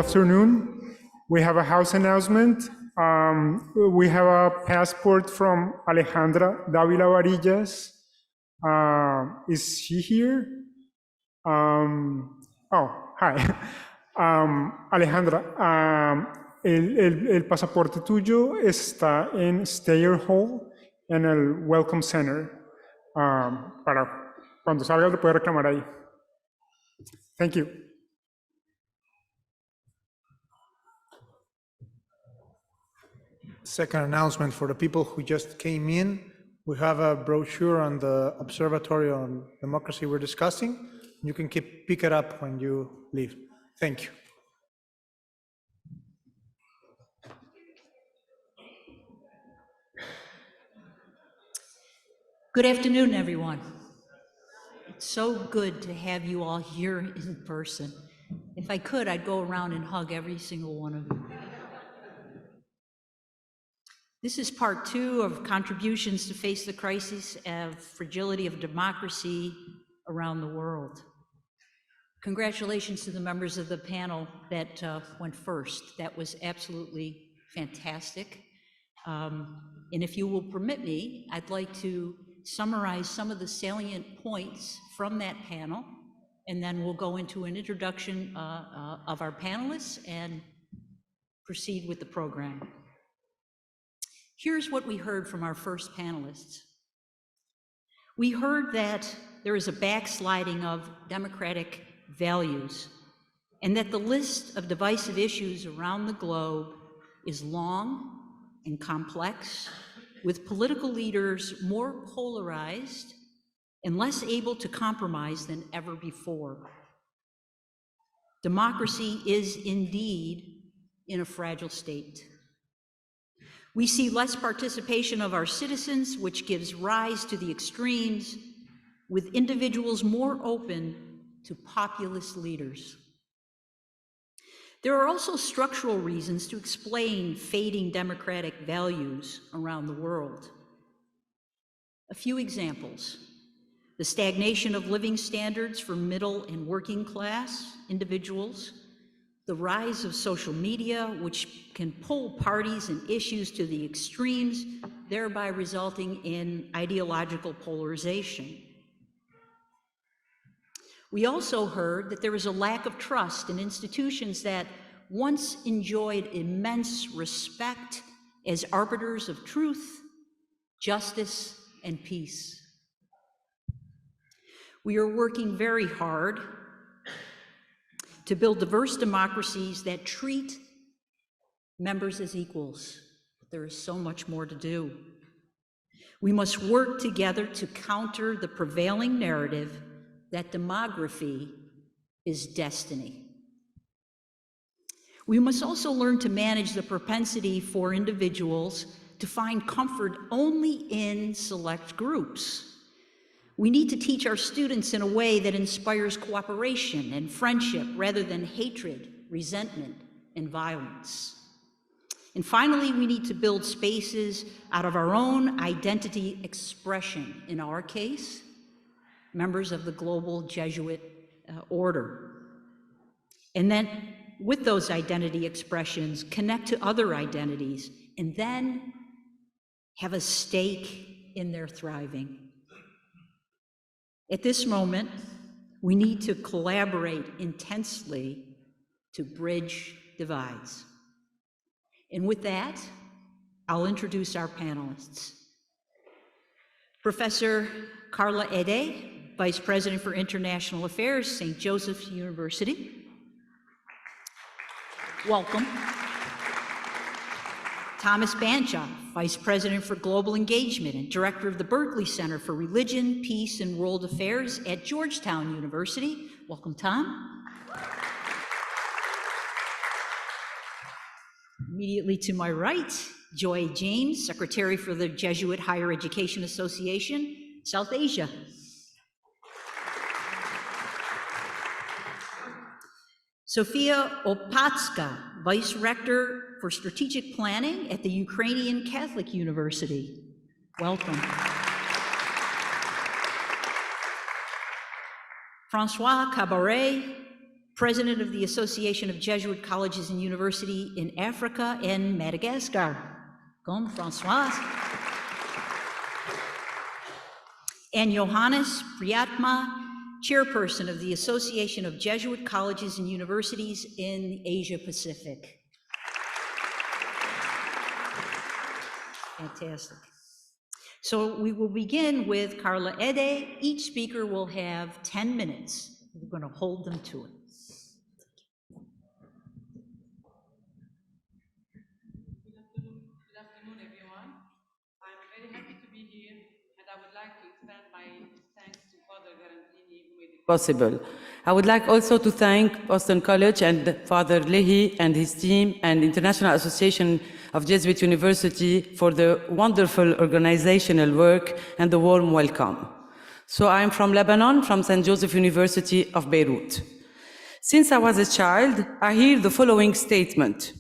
afternoon. We have a house announcement. We have a passport from Alejandra Davila Varillas. Is she here? Oh, hi. Alejandra, el pasaporte tuyo está en Stayer Hall, en el Welcome Center. Para cuando salgas lo puedes reclamar ahí. Thank you. Second announcement for the people who just came in. We have a brochure on the Observatory on Democracy we're discussing. You can pick it up when you leave. Thank you. Good afternoon, everyone. It's so good to have you all here in person. If I could, I'd go around and hug every single one of you. This is part 2 of contributions to face the crisis of fragility of democracy around the world. Congratulations to the members of the panel that went first. That was absolutely fantastic. And if you will permit me, I'd like to summarize some of the salient points from that panel, and then we'll go into an introduction of our panelists and proceed with the program. Here's what we heard from our first panelists. We heard that there is a backsliding of democratic values, and that the list of divisive issues around the globe is long and complex, with political leaders more polarized and less able to compromise than ever before. Democracy is indeed in a fragile state. We see less participation of our citizens, which gives rise to the extremes, with individuals more open to populist leaders. There are also structural reasons to explain fading democratic values around the world. A few examples: the stagnation of living standards for middle and working class individuals, the rise of social media, which can pull parties and issues to the extremes, thereby resulting in ideological polarization. We also heard that there is a lack of trust in institutions that once enjoyed immense respect as arbiters of truth, justice, and peace. We are working very hard to build diverse democracies that treat members as equals. But there is so much more to do. We must work together to counter the prevailing narrative that demography is destiny. We must also learn to manage the propensity for individuals to find comfort only in select groups. We need to teach our students in a way that inspires cooperation and friendship rather than hatred, resentment, and violence. And finally, we need to build spaces out of our own identity expression. In our case, members of the global Jesuit order. And then with those identity expressions, connect to other identities, and then have a stake in their thriving. At this moment, we need to collaborate intensely to bridge divides. And with that, I'll introduce our panelists. Professor Carla Ede, Vice President for International Affairs, St. Joseph's University. Welcome. Thomas Bancha, Vice President for Global Engagement and Director of the Berkeley Center for Religion, Peace, and World Affairs at Georgetown University. Welcome, Tom. Immediately to my right, Joy James, Secretary for the Jesuit Higher Education Association, South Asia. Sofia Opatska, Vice Rector for Strategic Planning at the Ukrainian Catholic University. Welcome. Francois Cabaret, President of the Association of Jesuit Colleges and Universities in Africa and Madagascar. Comme François. And Johannes Priatma, Chairperson of the Association of Jesuit Colleges and Universities in Asia Pacific. Fantastic. So we will begin with Carla Ede. Each speaker will have 10 minutes. We're going to hold them to it. Good afternoon, everyone. I'm very happy to be here, and I would like to extend my thanks to Father Garantini who made it possible. I would like also to thank Boston College and Father Leahy and his team and International Association of Jesuit University for the wonderful organizational work and the warm welcome. So I'm from Lebanon, from St. Joseph University of Beirut. Since I was a child, I hear the following statement.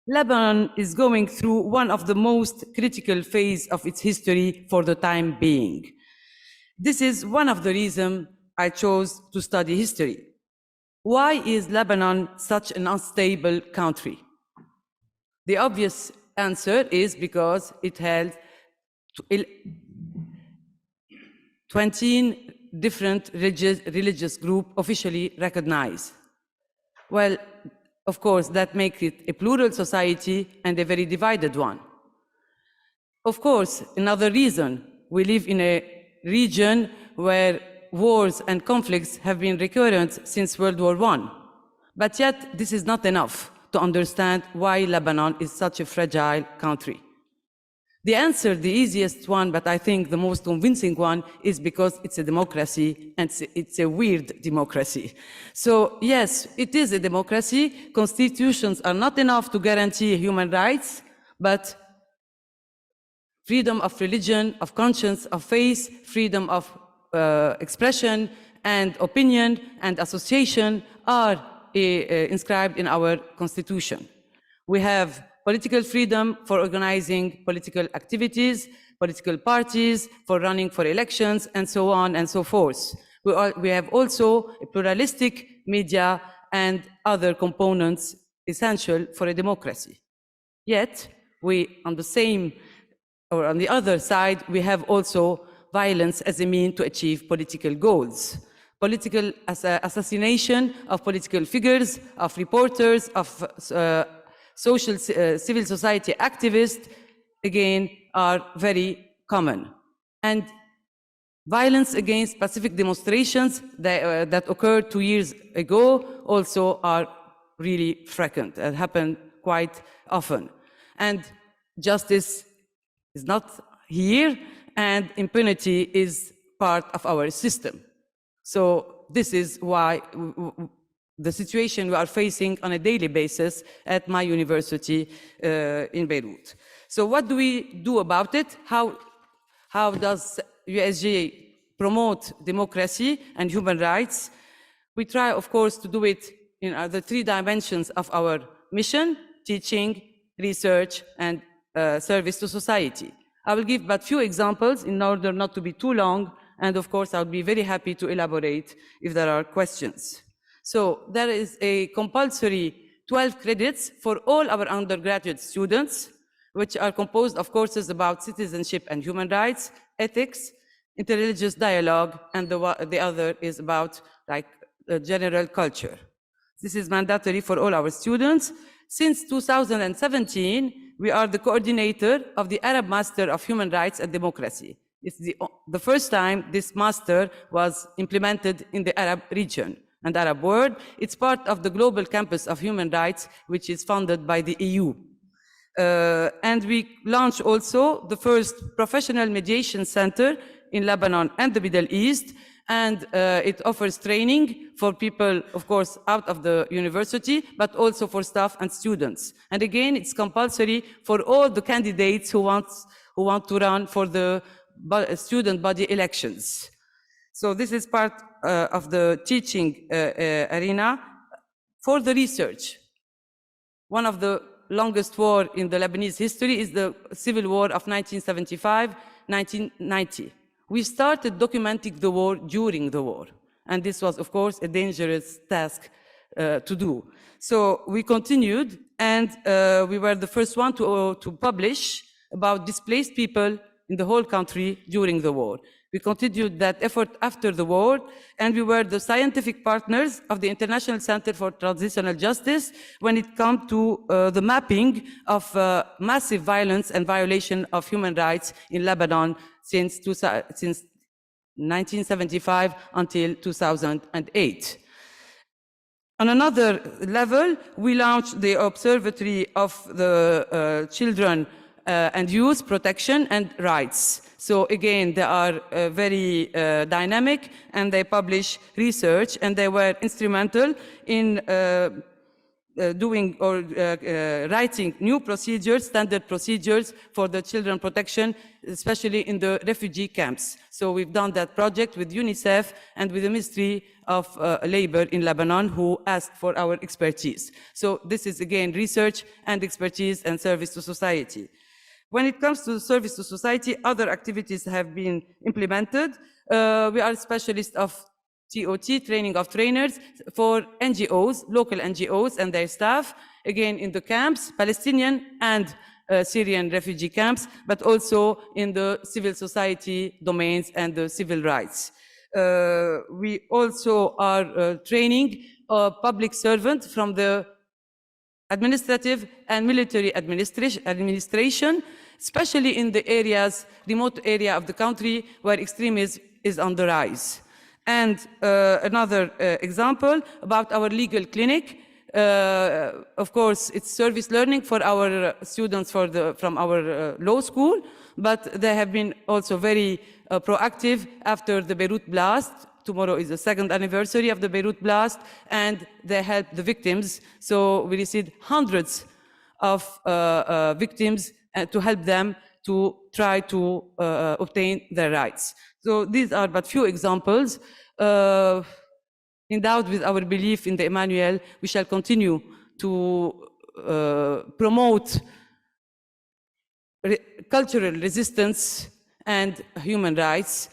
Lebanon is going through one of the most critical phases of its history for the time being. This is one of the reasons I chose to study history. Why is Lebanon such an unstable country? The obvious answer is because it held 20 different religious groups officially recognized. Well, of course, that makes it a plural society and a very divided one. Of course, another reason, we live in a region where wars and conflicts have been recurrent since World War I. But yet, this is not enough to understand why Lebanon is such a fragile country. The answer, the easiest one, but I think the most convincing one, is because it's a democracy, and it's a weird democracy. So yes, it is a democracy. Constitutions are not enough to guarantee human rights, but freedom of religion, of conscience, of faith, freedom of expression and opinion and association are inscribed in our constitution. We have political freedom for organizing political activities, political parties, for running for elections, and so on and so forth. We have also a pluralistic media and other components essential for a democracy. Yet, on the other side, we have also violence as a means to achieve political goals. Political assassination of political figures, of reporters, of civil society activists, again, are very common. And violence against pacific demonstrations that occurred 2 years ago also are really frequent and happen quite often. And justice is not here, and impunity is part of our system. So this is why the situation we are facing on a daily basis at my university in Beirut. So what do we do about it? How does USG promote democracy and human rights? We try, of course, to do it in the 3 dimensions of our mission: teaching, research, and service to society. I will give but few examples in order not to be too long, and of course, I'll be very happy to elaborate if there are questions. So there is a compulsory 12 credits for all our undergraduate students, which are composed of courses about citizenship and human rights, ethics, interreligious dialogue, and the other is about general culture. This is mandatory for all our students. Since 2017, we are the coordinator of the Arab Master of Human Rights and Democracy. It's the first time this master was implemented in the Arab region and Arab world. It's part of the Global Campus of Human Rights, which is funded by the EU. And we launched also the first professional mediation center in Lebanon and the Middle East, and it offers training for people, of course, out of the university, but also for staff and students. And again, it's compulsory for all the candidates who want to run for the student body elections. So this is part of the teaching arena. For the research, one of the longest war in the Lebanese history is the civil war of 1975-1990. We started documenting the war during the war. And this was, of course, a dangerous task to do. So we continued, and we were the first one to publish about displaced people in the whole country during the war. We continued that effort after the war, and we were the scientific partners of the International Center for Transitional Justice when it comes to the mapping of massive violence and violation of human rights in Lebanon since 1975 until 2008. On another level, we launched the Observatory of the Children and Youth Protection and Rights. So again, they are very dynamic, and they publish research, and they were instrumental in doing or writing new procedures, standard procedures for the children protection, especially in the refugee camps. So we've done that project with UNICEF and with the Ministry of Labor in Lebanon, who asked for our expertise. So this is again research and expertise and service to society. When it comes to service to society, other activities have been implemented. We are specialists of TOT, training of trainers, for NGOs, local NGOs and their staff, again in the camps, Palestinian and Syrian refugee camps, but also in the civil society domains and the civil rights. We also are training a public servant from the administrative and military administration, especially in the areas, remote area of the country where extremism is on the rise. And another example about our legal clinic. Of course, it's service learning for our students from our law school, but they have been also very proactive after the Beirut blast. Tomorrow is the second anniversary of the Beirut blast, and they helped the victims. So we received hundreds of victims to help them to try to obtain their rights. So these are but few examples. Endowed with our belief in the Emmanuel, we shall continue to promote cultural resistance and human rights,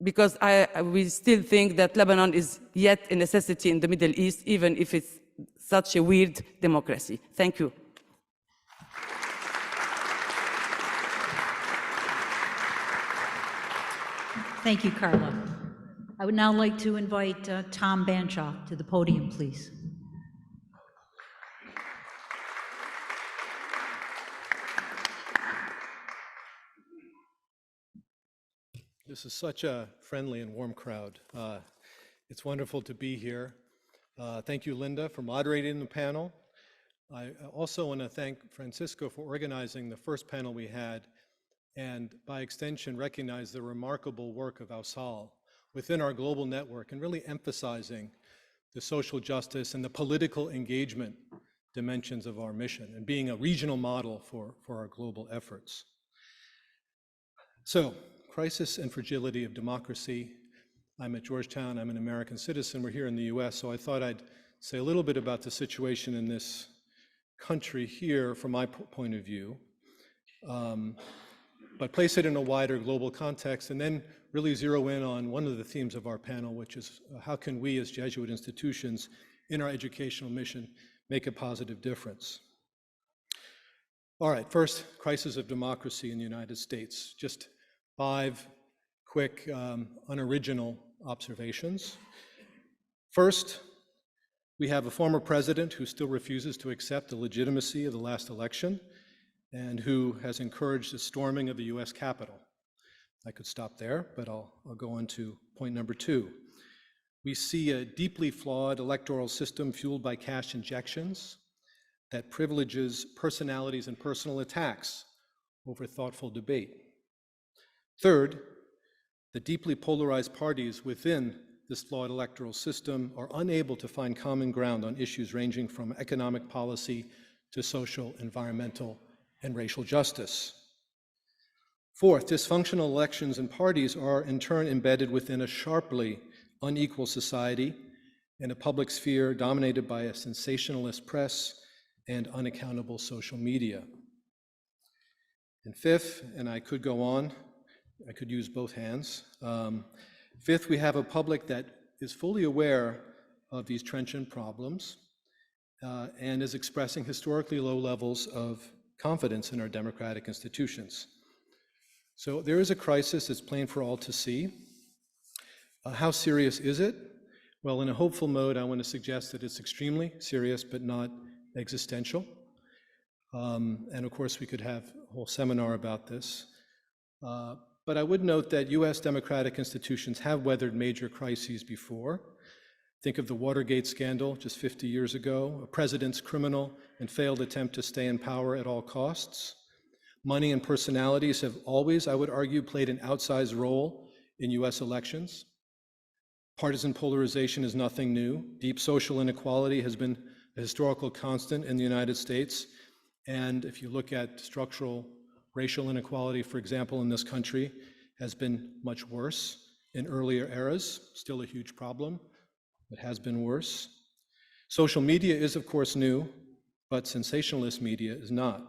because we still think that Lebanon is yet a necessity in the Middle East, even if it's such a weird democracy. Thank you. Thank you, Carla. I would now like to invite Tom Banshaw to the podium, please. This is such a friendly and warm crowd. It's wonderful to be here. Thank you, Linda, for moderating the panel. I also want to thank Francisco for organizing the first panel we had, and by extension recognize the remarkable work of Ausal within our global network, and really emphasizing the social justice and the political engagement dimensions of our mission, and being a regional model for our global efforts. So, crisis and fragility of democracy. I'm at Georgetown, I'm an American citizen, we're here in the US, so I thought I'd say a little bit about the situation in this country here from my point of view, but place it in a wider global context, and then really zero in on one of the themes of our panel, which is how can we as Jesuit institutions in our educational mission make a positive difference. All right, first, crisis of democracy in the United States. Just 5 quick, unoriginal observations. First, we have a former president who still refuses to accept the legitimacy of the last election and who has encouraged the storming of the US Capitol. I could stop there, but I'll go on to point number 2. We see a deeply flawed electoral system fueled by cash injections that privileges personalities and personal attacks over thoughtful debate. Third, the deeply polarized parties within this flawed electoral system are unable to find common ground on issues ranging from economic policy to social, environmental, and racial justice. Fourth, dysfunctional elections and parties are in turn embedded within a sharply unequal society and a public sphere dominated by a sensationalist press and unaccountable social media. And fifth, and I could go on, I could use both hands. Fifth, we have a public that is fully aware of these trenchant problems and is expressing historically low levels of confidence in our democratic institutions. So there is a crisis that's plain for all to see. How serious is it? Well, in a hopeful mode, I want to suggest that it's extremely serious, but not existential. And of course, we could have a whole seminar about this. But I would note that US democratic institutions have weathered major crises before. Think of the Watergate scandal just 50 years ago, a president's criminal and failed attempt to stay in power at all costs. Money and personalities have always, I would argue, played an outsized role in US elections. Partisan polarization is nothing new. Deep social inequality has been a historical constant in the United States. And if you look at structural racial inequality, for example, in this country, has been much worse in earlier eras, still a huge problem. It has been worse. Social media is, of course, new, but sensationalist media is not.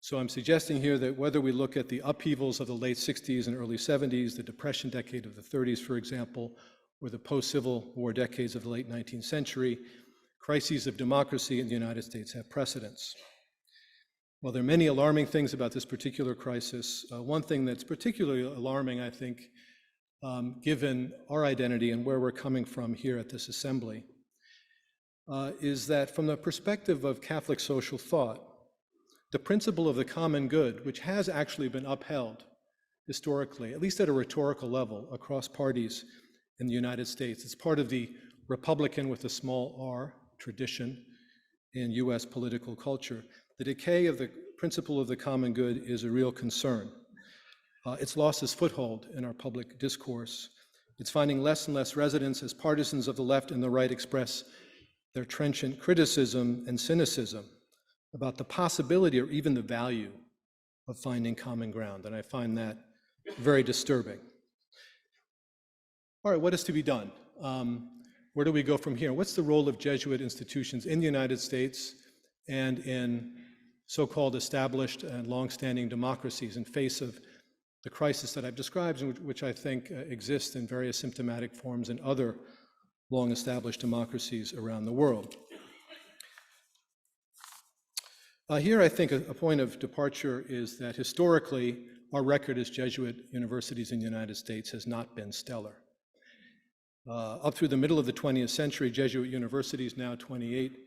So I'm suggesting here that whether we look at the upheavals of the late 60s and early 70s, the Depression decade of the 30s, for example, or the post-Civil War decades of the late 19th century, crises of democracy in the United States have precedence. Well, there are many alarming things about this particular crisis. One thing that's particularly alarming, I think, given our identity and where we're coming from here at this assembly, is that from the perspective of Catholic social thought, the principle of the common good, which has actually been upheld historically, at least at a rhetorical level across parties in the United States, it's part of the Republican with a small r tradition in US political culture. The decay of the principle of the common good is a real concern. It's lost its foothold in our public discourse. It's finding less and less resonance as partisans of the left and the right express their trenchant criticism and cynicism about the possibility or even the value of finding common ground. And I find that very disturbing. All right, what is to be done? Where do we go from here? What's the role of Jesuit institutions in the United States and in so-called established and long-standing democracies in face of the crisis that I've described, which I think exists in various symptomatic forms in other long-established democracies around the world? Here, I think a point of departure is that historically, our record as Jesuit universities in the United States has not been stellar. Up through the middle of the 20th century, Jesuit universities, now 28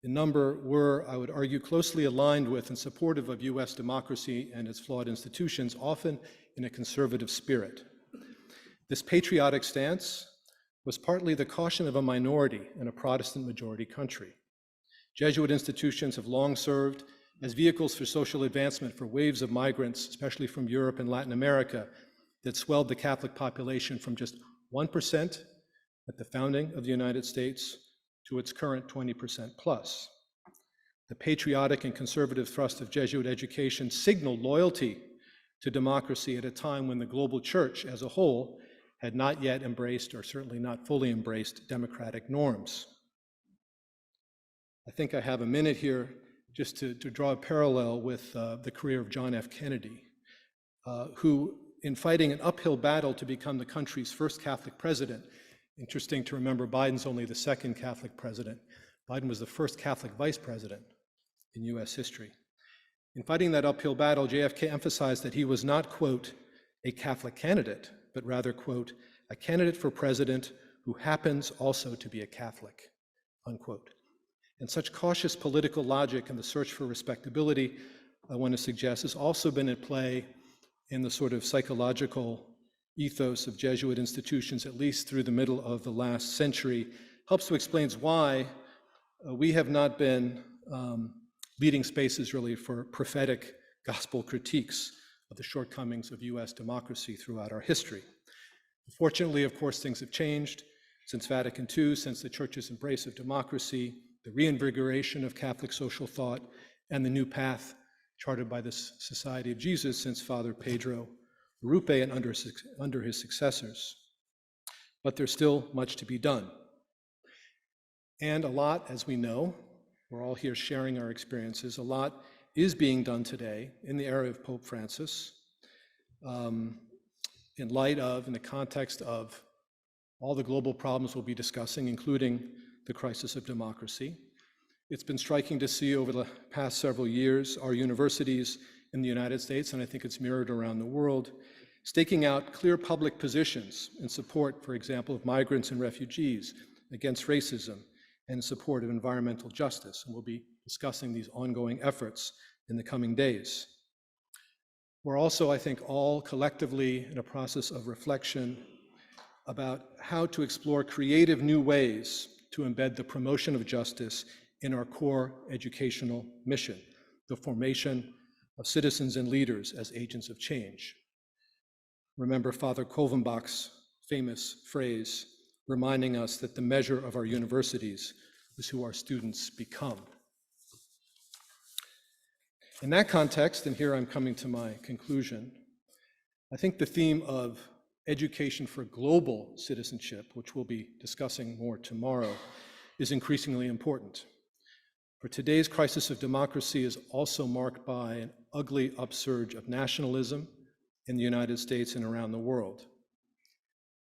in number, were, I would argue, closely aligned with and supportive of US democracy and its flawed institutions, often in a conservative spirit. This patriotic stance was partly the caution of a minority in a Protestant majority country. Jesuit institutions have long served as vehicles for social advancement for waves of migrants, especially from Europe and Latin America, that swelled the Catholic population from just 1% at the founding of the United States to its current 20% plus. The patriotic and conservative thrust of Jesuit education signaled loyalty to democracy at a time when the global church as a whole had not yet embraced, or certainly not fully embraced, democratic norms. I think I have a minute here just to draw a parallel with the career of John F. Kennedy, who, in fighting an uphill battle to become the country's first Catholic president, interesting to remember, Biden's only the second Catholic president. Biden was the first Catholic vice president in US history. In fighting that uphill battle, JFK emphasized that he was not, quote, a Catholic candidate, but rather, quote, a candidate for president who happens also to be a Catholic, unquote. And such cautious political logic in the search for respectability, I want to suggest, has also been at play in the sort of psychological ethos of Jesuit institutions, at least through the middle of the last century, helps to explain why we have not been leading spaces really for prophetic gospel critiques of the shortcomings of US democracy throughout our history. Fortunately, of course, things have changed since Vatican II, since the Church's embrace of democracy, the reinvigoration of Catholic social thought, and the new path charted by the Society of Jesus since Father Pedro Rupe and under his successors. But there's still much to be done. And a lot, as we know, we're all here sharing our experiences, a lot is being done today in the era of Pope Francis, in light of, in the context of all the global problems we'll be discussing, including the crisis of democracy. It's been striking to see over the past several years our universities in the United States, and I think it's mirrored around the world, staking out clear public positions in support, for example, of migrants and refugees, against racism, and in support of environmental justice. And we'll be discussing these ongoing efforts in the coming days. We're also, I think, all collectively in a process of reflection about how to explore creative new ways to embed the promotion of justice in our core educational mission, the formation of citizens and leaders as agents of change. Remember Father Kolvenbach's famous phrase, reminding us that the measure of our universities is who our students become. In that context, and here I'm coming to my conclusion, I think the theme of education for global citizenship, which we'll be discussing more tomorrow, is increasingly important. For today's crisis of democracy is also marked by an ugly upsurge of nationalism in the United States and around the world.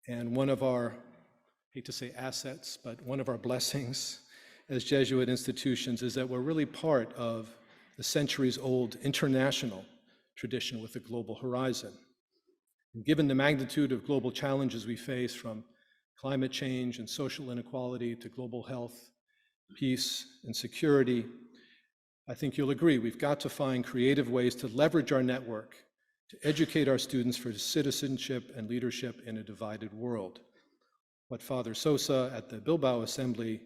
And one of our, I hate to say assets, but one of our blessings as Jesuit institutions is that we're really part of the centuries-old international tradition with a global horizon. And given the magnitude of global challenges we face, from climate change and social inequality to global health, peace, and security, I think you'll agree we've got to find creative ways to leverage our network to educate our students for citizenship and leadership in a divided world. What Father Sosa at the Bilbao Assembly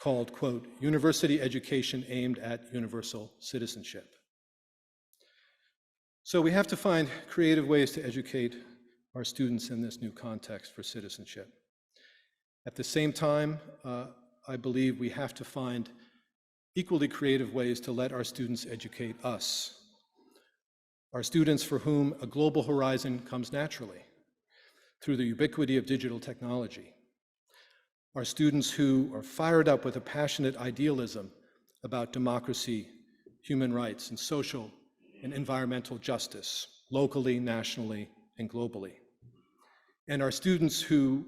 called, quote, university education aimed at universal citizenship. So we have to find creative ways to educate our students in this new context for citizenship. At the same time, I believe we have to find equally creative ways to let our students educate us. Our students for whom a global horizon comes naturally through the ubiquity of digital technology. Our students who are fired up with a passionate idealism about democracy, human rights, and social and environmental justice, locally, nationally, and globally. And our students who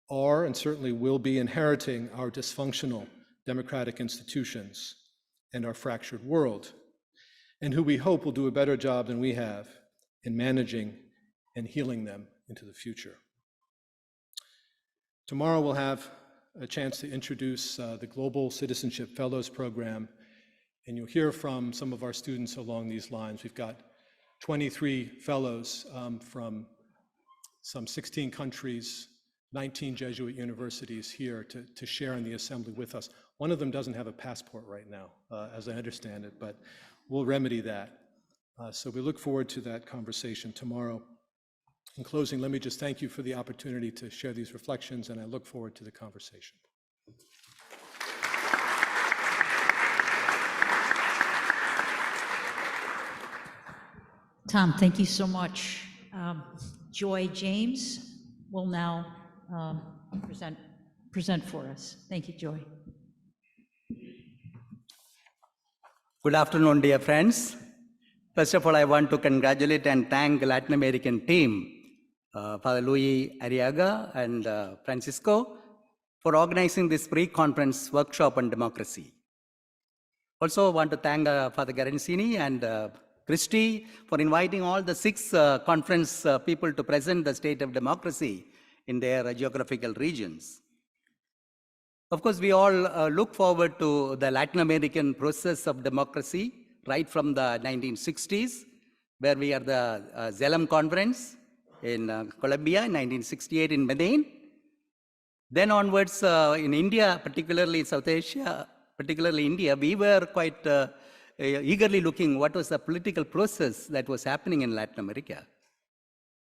are and certainly will be inheriting our dysfunctional democratic institutions and our fractured world, and who we hope will do a better job than we have in managing and healing them into the future. Tomorrow we'll have a chance to introduce the Global Citizenship Fellows Program, and you'll hear from some of our students along these lines. We've got 23 fellows from some 16 countries, 19 Jesuit universities here to share in the assembly with us. One of them doesn't have a passport right now, as I understand it, but we'll remedy that. So we look forward to that conversation tomorrow. In closing, let me just thank you for the opportunity to share these reflections, and I look forward to the conversation. Tom, thank you so much. Joy James will now present for us. Thank you, Joy. Good afternoon, dear friends. First of all, I want to congratulate and thank the Latin American team, Father Luis Arriaga and Francisco, for organizing this pre-conference workshop on democracy. Also want to thank Father Garanzini and Christy for inviting all the 6 conference people to present the state of democracy in their geographical regions. Of course, we all look forward to the Latin American process of democracy right from the 1960s, where we are the Zelem Conference in Colombia in 1968 in Medellin. Then onwards in India, particularly South Asia, particularly India, we were quite eagerly looking what was the political process that was happening in Latin America.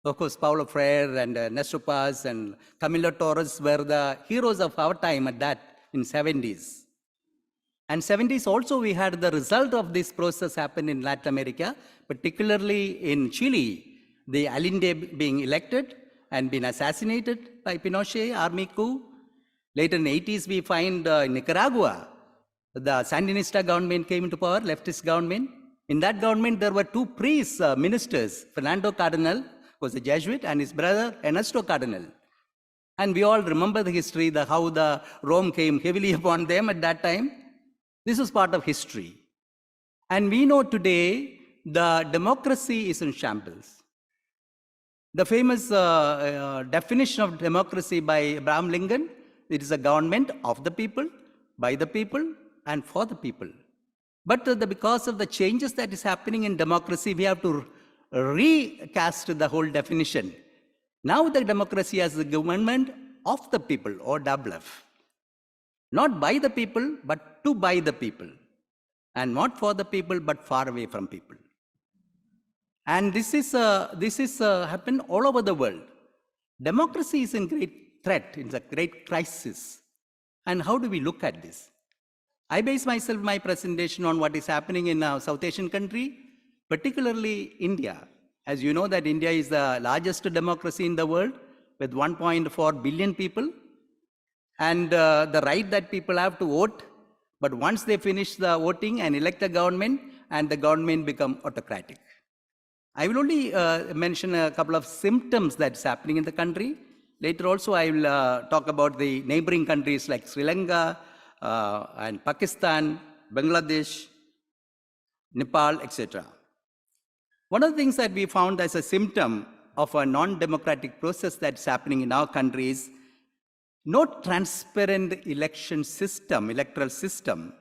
Of course, Paulo Freire and Nestor Paz and Camilo Torres were the heroes of our time at that in 70s. And 70s also we had the result of this process happen in Latin America, particularly in Chile, the Allende being elected and been assassinated by Pinochet, army coup. Later in the 80s, we find in Nicaragua, the Sandinista government came into power, leftist government. In that government, there were 2 priests, ministers, Fernando Cardenal, was a Jesuit, and his brother Ernesto Cardenal. And we all remember the history, how the Rome came heavily upon them at that time. This was part of history. And we know today the democracy is in shambles. The famous definition of democracy by Abraham Lincoln, it is a government of the people, by the people, and for the people. But because of the changes that is happening in democracy, we have to recast the whole definition. Now the democracy as the government of the people, or WF. Not by the people, but to by the people. And not for the people, but far away from people. And this is happened all over the world. Democracy is in great threat, it's a great crisis. And how do we look at this? I base my presentation on what is happening in a South Asian country, particularly India. As you know that India is the largest democracy in the world with 1.4 billion people. And the right that people have to vote, but once they finish the voting and elect a government, and the government become autocratic. I will only mention a couple of symptoms that's happening in the country. Later also I will talk about the neighboring countries like Sri Lanka and Pakistan, Bangladesh, Nepal, etc. One of the things that we found as a symptom of a non-democratic process that's happening in our country is no transparent electoral system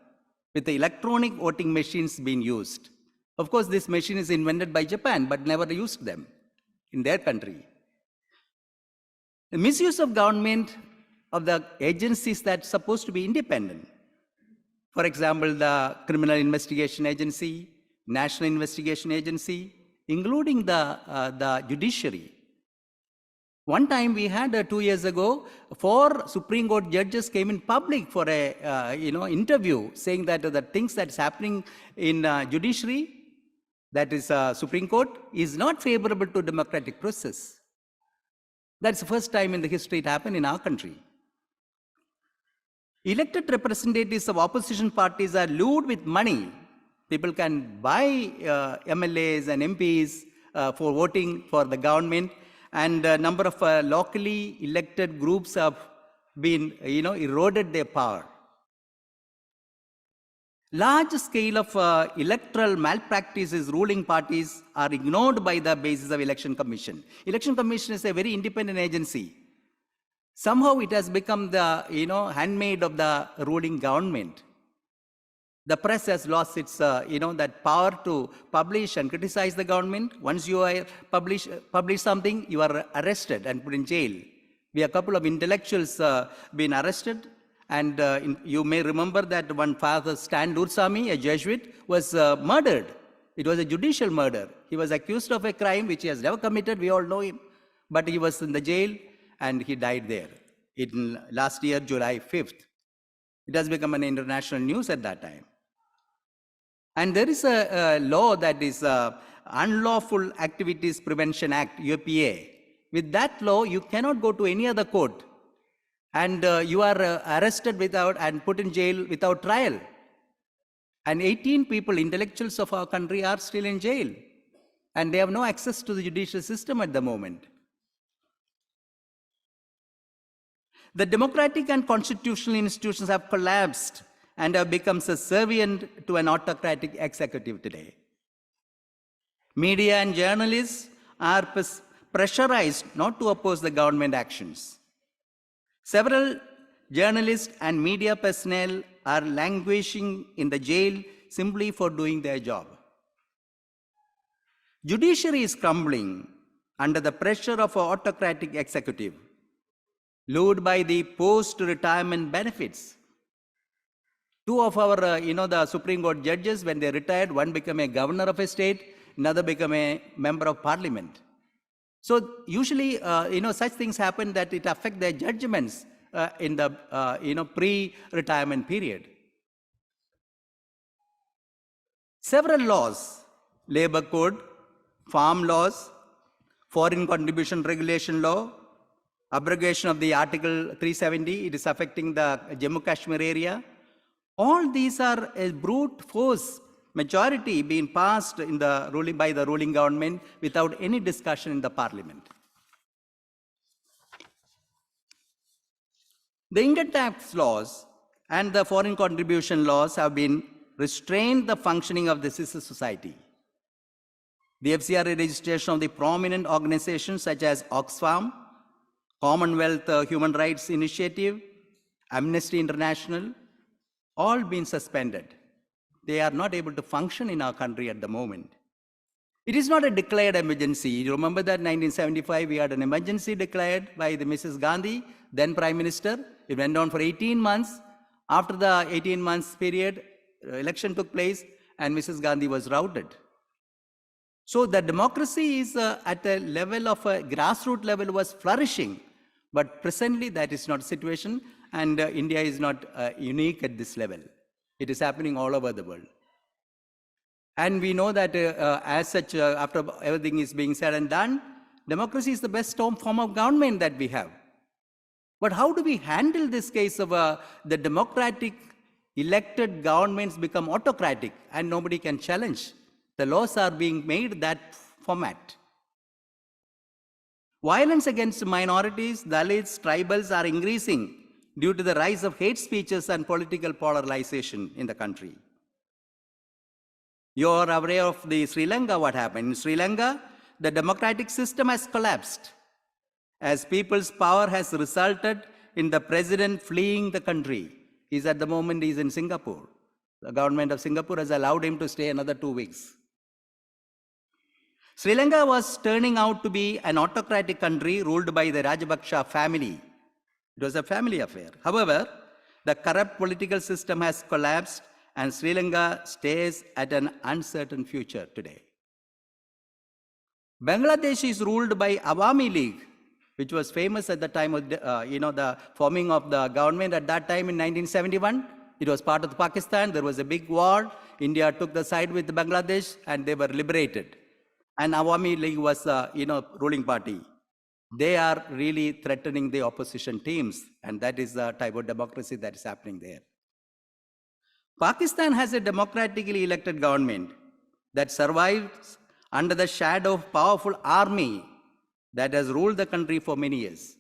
with the electronic voting machines being used. Of course, this machine is invented by Japan, but never used them in their country. The misuse of government of the agencies that's supposed to be independent. For example, the Criminal Investigation Agency, National Investigation Agency, including the judiciary. One time we had 2 years ago, 4 Supreme Court judges came in public for a interview, saying that the things that's happening in judiciary, that is Supreme Court, is not favorable to democratic process. That's the first time in the history it happened in our country. Elected representatives of opposition parties are lured with money. People can buy MLAs and MPs for voting for the government, and a number of locally elected groups have been, eroded their power. Large scale of electoral malpractices ruling parties are ignored by the basis of Election Commission. Election Commission is a very independent agency. Somehow it has become the handmaid of the ruling government. The press has lost its that power to publish and criticize the government. Once you publish something, you are arrested and put in jail. We have a couple of intellectuals been arrested. And you may remember that one Father Stan Dursamy, a Jesuit, was murdered. It was a judicial murder. He was accused of a crime which he has never committed. We all know him. But he was in the jail and he died there in last year, July 5th. It has become an international news at that time. And there is a law that is Unlawful Activities Prevention Act, UPA. With that law, you cannot go to any other court. And you are arrested without and put in jail without trial. And 18 people, intellectuals of our country, are still in jail. And they have no access to the judicial system at the moment. The democratic and constitutional institutions have collapsed and have become subservient to an autocratic executive today. Media and journalists are pressurized not to oppose the government actions. Several journalists and media personnel are languishing in the jail simply for doing their job. Judiciary is crumbling under the pressure of an autocratic executive, lured by the post-retirement benefits. 2 of our, the Supreme Court judges, when they retired, one became a governor of a state, another became a member of parliament. So usually, such things happen that it affects their judgments in the, pre-retirement period. Several laws, labor code, farm laws, foreign contribution regulation law, abrogation of the Article 370, it is affecting the Jammu Kashmir area. All these are a brute force majority being passed in the by the ruling government without any discussion in the parliament. The income tax laws and the foreign contribution laws have been restrained the functioning of the civil society. The FCRA registration of the prominent organizations such as Oxfam, Commonwealth Human Rights Initiative, Amnesty International, all been suspended. They are not able to function in our country at the moment. It is not a declared emergency. You remember that in 1975 we had an emergency declared by the Mrs. Gandhi, then Prime Minister. It went on for 18 months. After the 18 months period, election took place and Mrs. Gandhi was routed. So the democracy is at a level of a grassroots level was flourishing, but presently that is not the situation, and India is not unique at this level. It is happening all over the world. And we know that as such, after everything is being said and done, democracy is the best form of government that we have. But how do we handle this case of the democratic elected governments become autocratic and nobody can challenge? The laws are being made that format. Violence against minorities, Dalits, tribals are increasing due to the rise of hate speeches and political polarization in the country. You are aware of the Sri Lanka, what happened. In Sri Lanka, the democratic system has collapsed as people's power has resulted in the president fleeing the country. He's at the moment, he's in Singapore. The government of Singapore has allowed him to stay another 2 weeks. Sri Lanka was turning out to be an autocratic country ruled by the Rajapaksa family. It was a family affair. However, the corrupt political system has collapsed and Sri Lanka stays at an uncertain future today. Bangladesh is ruled by Awami League, which was famous at the time of the forming of the government at that time in 1971. It was part of Pakistan. There was a big war. India took the side with Bangladesh and they were liberated. And Awami League was ruling party. They are really threatening the opposition teams, and that is the type of democracy that is happening there. Pakistan has a democratically elected government that survives under the shadow of powerful army that has ruled the country for many years.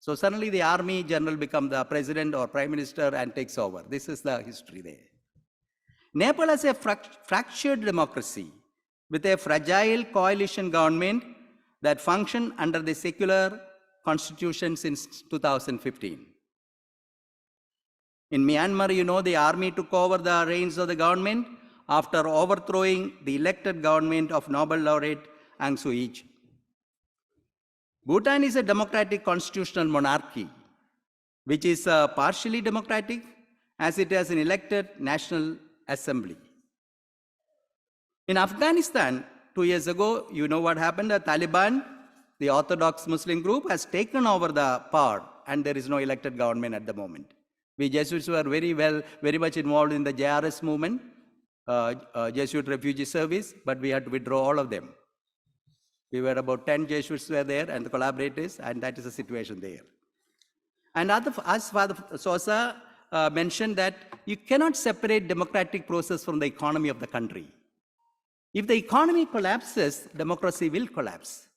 So suddenly the army general becomes the president or prime minister and takes over. This is the history there. Nepal has a fractured democracy with a fragile coalition government that functioned under the secular constitution since 2015. In Myanmar, the army took over the reins of the government after overthrowing the elected government of Nobel laureate Aung San Suu Kyi. Bhutan is a democratic constitutional monarchy, which is partially democratic as it has an elected national assembly. In Afghanistan, 2 years ago, you know what happened? The Taliban, the Orthodox Muslim group, has taken over the power and there is no elected government at the moment. We Jesuits were very much involved in the JRS movement, Jesuit Refugee Service, but we had to withdraw all of them. We were about 10 Jesuits were there and the collaborators, and that is the situation there. And as Father Sosa mentioned that you cannot separate democratic process from the economy of the country. If the economy collapses, democracy will collapse.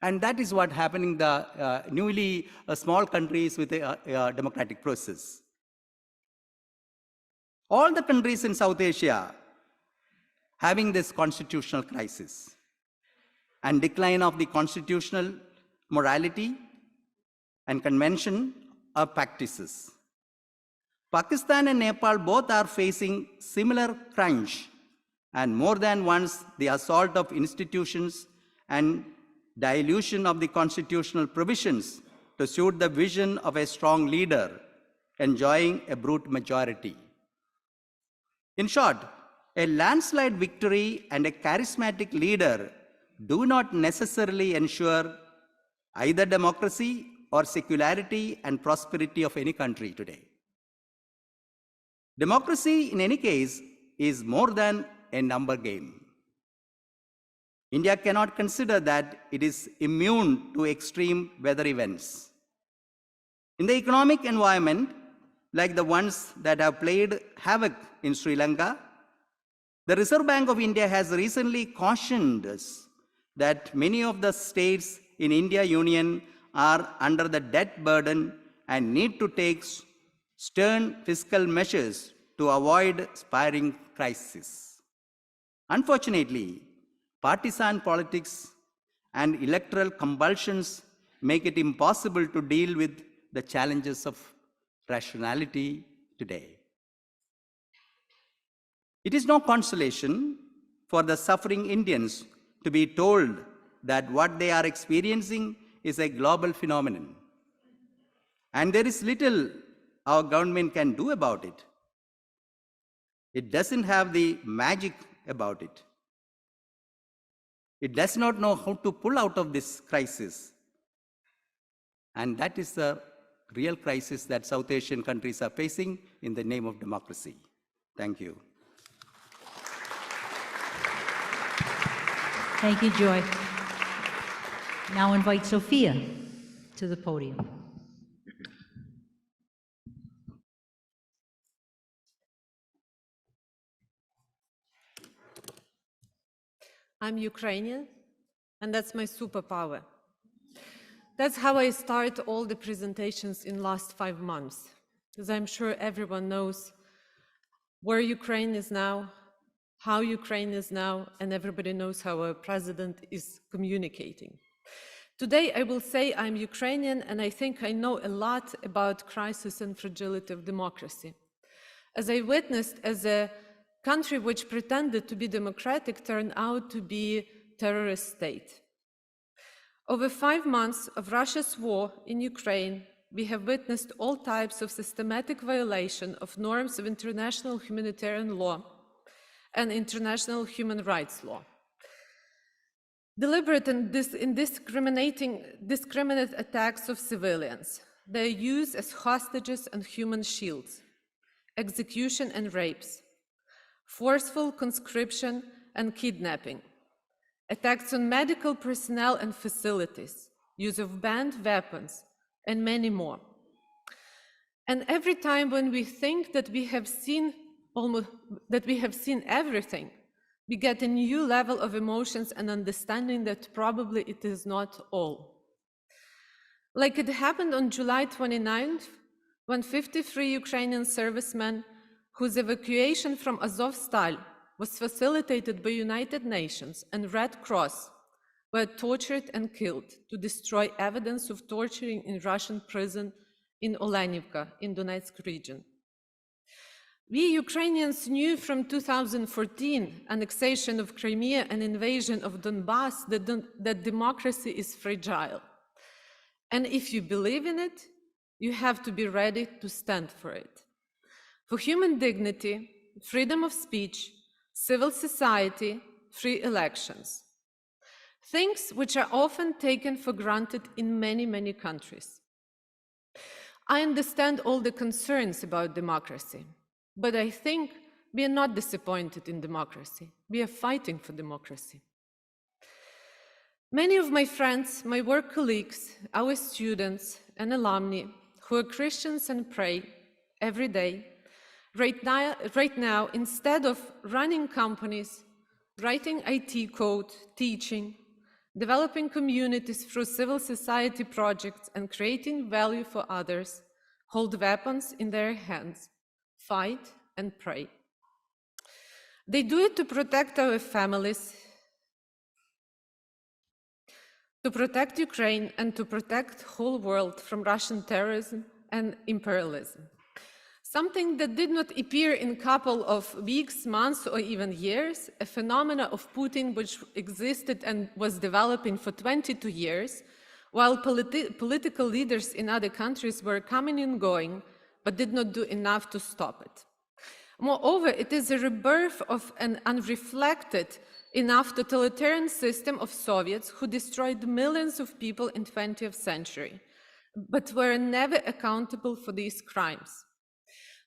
And that is what happened in the newly small countries with a democratic process. All the countries in South Asia having this constitutional crisis and decline of the constitutional morality and convention of practices. Pakistan and Nepal both are facing similar crunch, and more than once the assault of institutions and dilution of the constitutional provisions to suit the vision of a strong leader enjoying a brute majority. In short, a landslide victory and a charismatic leader do not necessarily ensure either democracy or secularity and prosperity of any country today. Democracy, in any case, is more than a number game. India cannot consider that it is immune to extreme weather events. In the economic environment, like the ones that have played havoc in Sri Lanka, the Reserve Bank of India has recently cautioned us that many of the states in India Union are under the debt burden and need to take stern fiscal measures to avoid spiraling crises. Unfortunately, partisan politics and electoral compulsions make it impossible to deal with the challenges of rationality today. It is no consolation for the suffering Indians to be told that what they are experiencing is a global phenomenon, and there is little our government can do about it. It doesn't have the magic about it. It does not know how to pull out of this crisis. And that is the real crisis that South Asian countries are facing in the name of democracy. Thank you. Thank you, Joy. Now invite Sophia to the podium. I'm Ukrainian, and that's my superpower. That's how I start all the presentations in last 5 months, because I'm sure everyone knows where Ukraine is now, how Ukraine is now, and everybody knows how our president is communicating. Today, I will say I'm Ukrainian, and I think I know a lot about crisis and fragility of democracy. As I witnessed as a country which pretended to be democratic turned out to be a terrorist state. Over 5 months of Russia's war in Ukraine, we have witnessed all types of systematic violation of norms of international humanitarian law and international human rights law. Deliberate and indiscriminate attacks of civilians, their use as hostages and human shields, execution and rapes, forceful conscription and kidnapping, attacks on medical personnel and facilities, use of banned weapons, and many more. And every time when we think that we have seen everything, we get a new level of emotions and understanding that probably it is not all. Like it happened on July 29th, when 53 Ukrainian servicemen whose evacuation from Azovstal was facilitated by United Nations and Red Cross were tortured and killed to destroy evidence of torturing in Russian prison in Olenivka in Donetsk region. We Ukrainians knew from 2014 annexation of Crimea and invasion of Donbass that democracy is fragile. And if you believe in it, you have to be ready to stand for it. For human dignity, freedom of speech, civil society, free elections. Things which are often taken for granted in many, many countries. I understand all the concerns about democracy, but I think we are not disappointed in democracy. We are fighting for democracy. Many of my friends, my work colleagues, our students and alumni who are Christians and pray every day, right now, instead of running companies, writing IT code, teaching, developing communities through civil society projects and creating value for others, hold weapons in their hands, fight and pray. They do it to protect our families, to protect Ukraine, and to protect the whole world from Russian terrorism and imperialism. Something that did not appear in a couple of weeks, months, or even years, a phenomena of Putin which existed and was developing for 22 years, while political leaders in other countries were coming and going, but did not do enough to stop it. Moreover, it is a rebirth of an unreflected enough totalitarian system of Soviets who destroyed millions of people in the 20th century, but were never accountable for these crimes.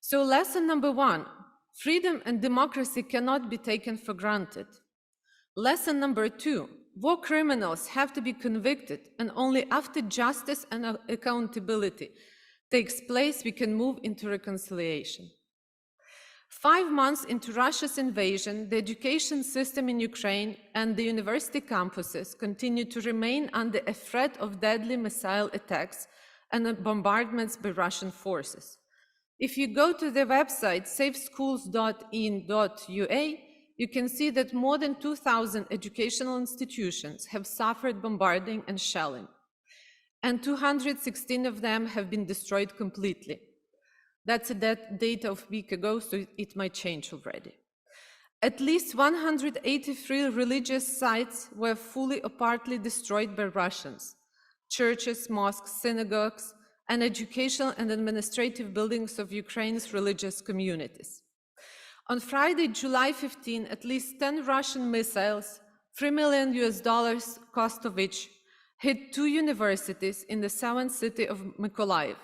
So lesson number 1, freedom and democracy cannot be taken for granted. Lesson number 2, war criminals have to be convicted, and only after justice and accountability takes place, we can move into reconciliation. 5 months into Russia's invasion, the education system in Ukraine and the university campuses continue to remain under a threat of deadly missile attacks and bombardments by Russian forces. If you go to the website safeschools.in.ua, you can see that more than 2,000 educational institutions have suffered bombarding and shelling, and 216 of them have been destroyed completely. That's data of a week ago, so it might change already. At least 183 religious sites were fully or partly destroyed by Russians. Churches, mosques, synagogues, and educational and administrative buildings of Ukraine's religious communities. On Friday, July 15, at least 10 Russian missiles, $3 million cost of which, hit 2 universities in the southern city of Mykolaiv.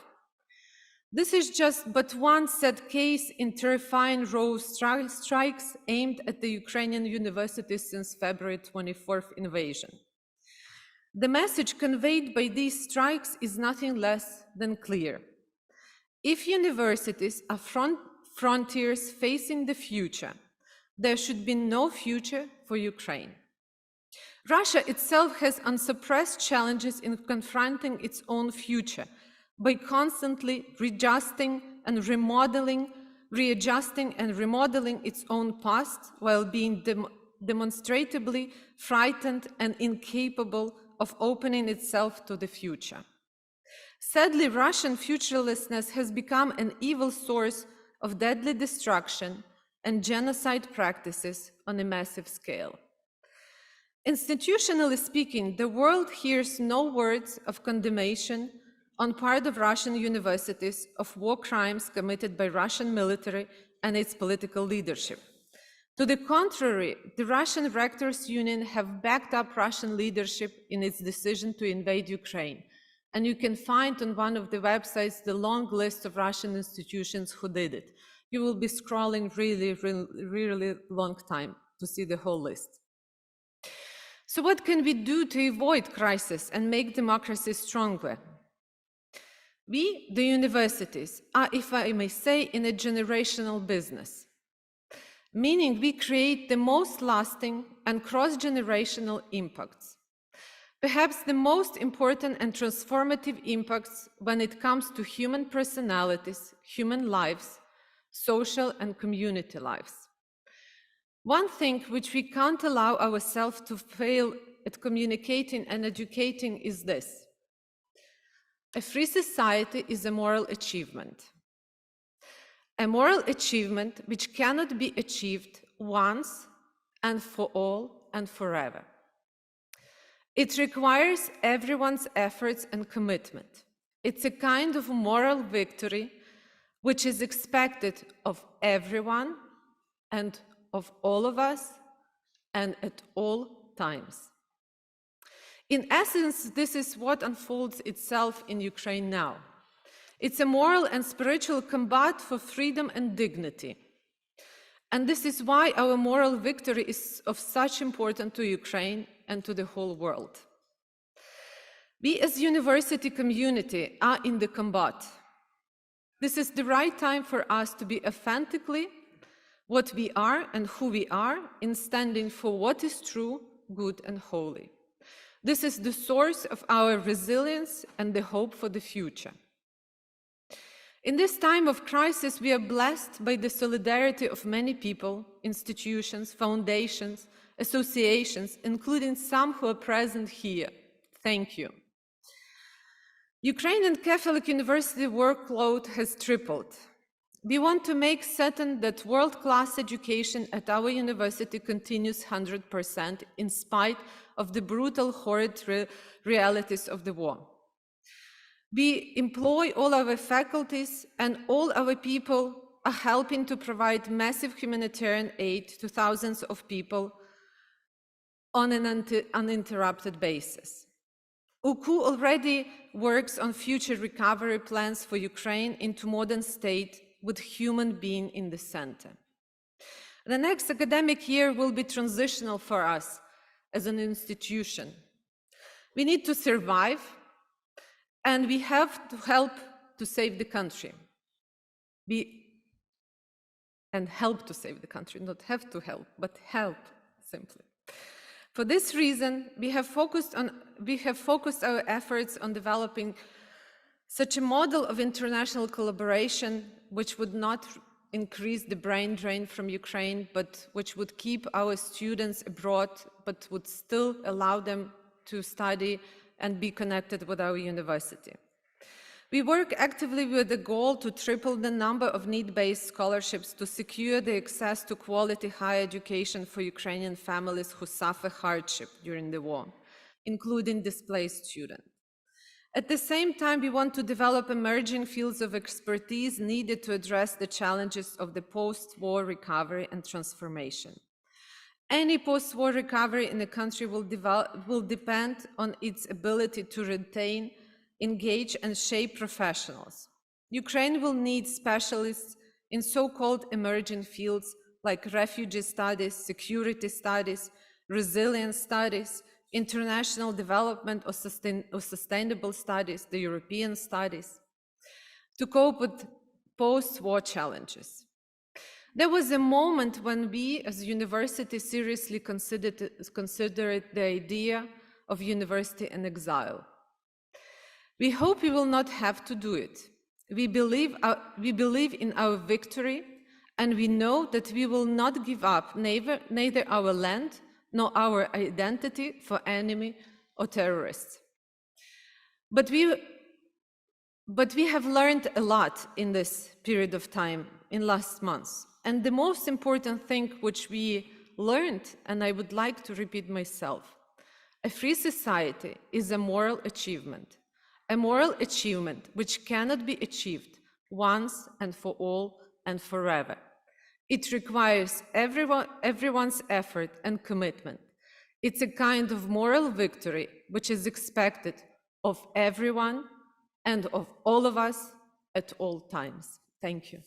This is just but one sad case in terrifying row of strikes aimed at the Ukrainian universities since February 24th invasion. The message conveyed by these strikes is nothing less than clear. If universities are frontiers facing the future, there should be no future for Ukraine. Russia itself has unsuppressed challenges in confronting its own future by constantly readjusting and remodeling its own past while being demonstrably frightened and incapable of opening itself to the future. Sadly, Russian futurelessness has become an evil source of deadly destruction and genocide practices on a massive scale. Institutionally speaking, the world hears no words of condemnation on part of Russian universities of war crimes committed by Russian military and its political leadership. To the contrary, the Russian Rectors' Union have backed up Russian leadership in its decision to invade Ukraine. And you can find on one of the websites the long list of Russian institutions who did it. You will be scrolling really long time to see the whole list. So what can we do to avoid crisis and make democracy stronger? We, the universities, are, if I may say, in a generational business, meaning we create the most lasting and cross-generational impacts. Perhaps the most important and transformative impacts when it comes to human personalities, human lives, social and community lives. One thing which we can't allow ourselves to fail at communicating and educating is this: a free society is a moral achievement. A moral achievement which cannot be achieved once and for all and forever. It requires everyone's efforts and commitment. It's a kind of moral victory which is expected of everyone and of all of us and at all times. In essence, this is what unfolds itself in Ukraine now. It's a moral and spiritual combat for freedom and dignity. And this is why our moral victory is of such importance to Ukraine and to the whole world. We as university community are in the combat. This is the right time for us to be authentically what we are and who we are in standing for what is true, good and holy. This is the source of our resilience and the hope for the future. In this time of crisis, we are blessed by the solidarity of many people, institutions, foundations, associations, including some who are present here. Thank you. Ukrainian Catholic University workload has tripled. We want to make certain that world-class education at our university continues 100% in spite of the brutal, horrid realities of the war. We employ all our faculties and all our people are helping to provide massive humanitarian aid to thousands of people on an uninterrupted basis. UKU already works on future recovery plans for Ukraine into modern state with human being in the center. The next academic year will be transitional for us as an institution. We need to survive, and we have to help to save the country. And help to save the country, not have to help, but help simply. For this reason, we have focused our efforts on developing Such a model of international collaboration, which would not increase the brain drain from Ukraine, but which would keep our students abroad, but would still allow them to study and be connected with our university. We work actively with the goal to triple the number of need-based scholarships to secure the access to quality higher education for Ukrainian families who suffer hardship during the war, including displaced students. At the same time, we want to develop emerging fields of expertise needed to address the challenges of the post-war recovery and transformation. Any post-war recovery in a country will depend on its ability to retain, engage, and shape professionals. Ukraine will need specialists in so-called emerging fields like refugee studies, security studies, resilience studies, international development or sustainable studies, the European studies, to cope with post-war challenges. There was a moment when we as a university seriously considered the idea of university in exile. We hope we will not have to do it. We believe in our victory, and we know that we will not give up neither our land nor our identity for enemy or terrorists. But we have learned a lot in this period of time, in last months. And the most important thing which we learned, and I would like to repeat myself, a free society is a moral achievement which cannot be achieved once and for all and forever. It requires everyone's effort and commitment. It's a kind of moral victory which is expected of everyone and of all of us at all times. Thank you.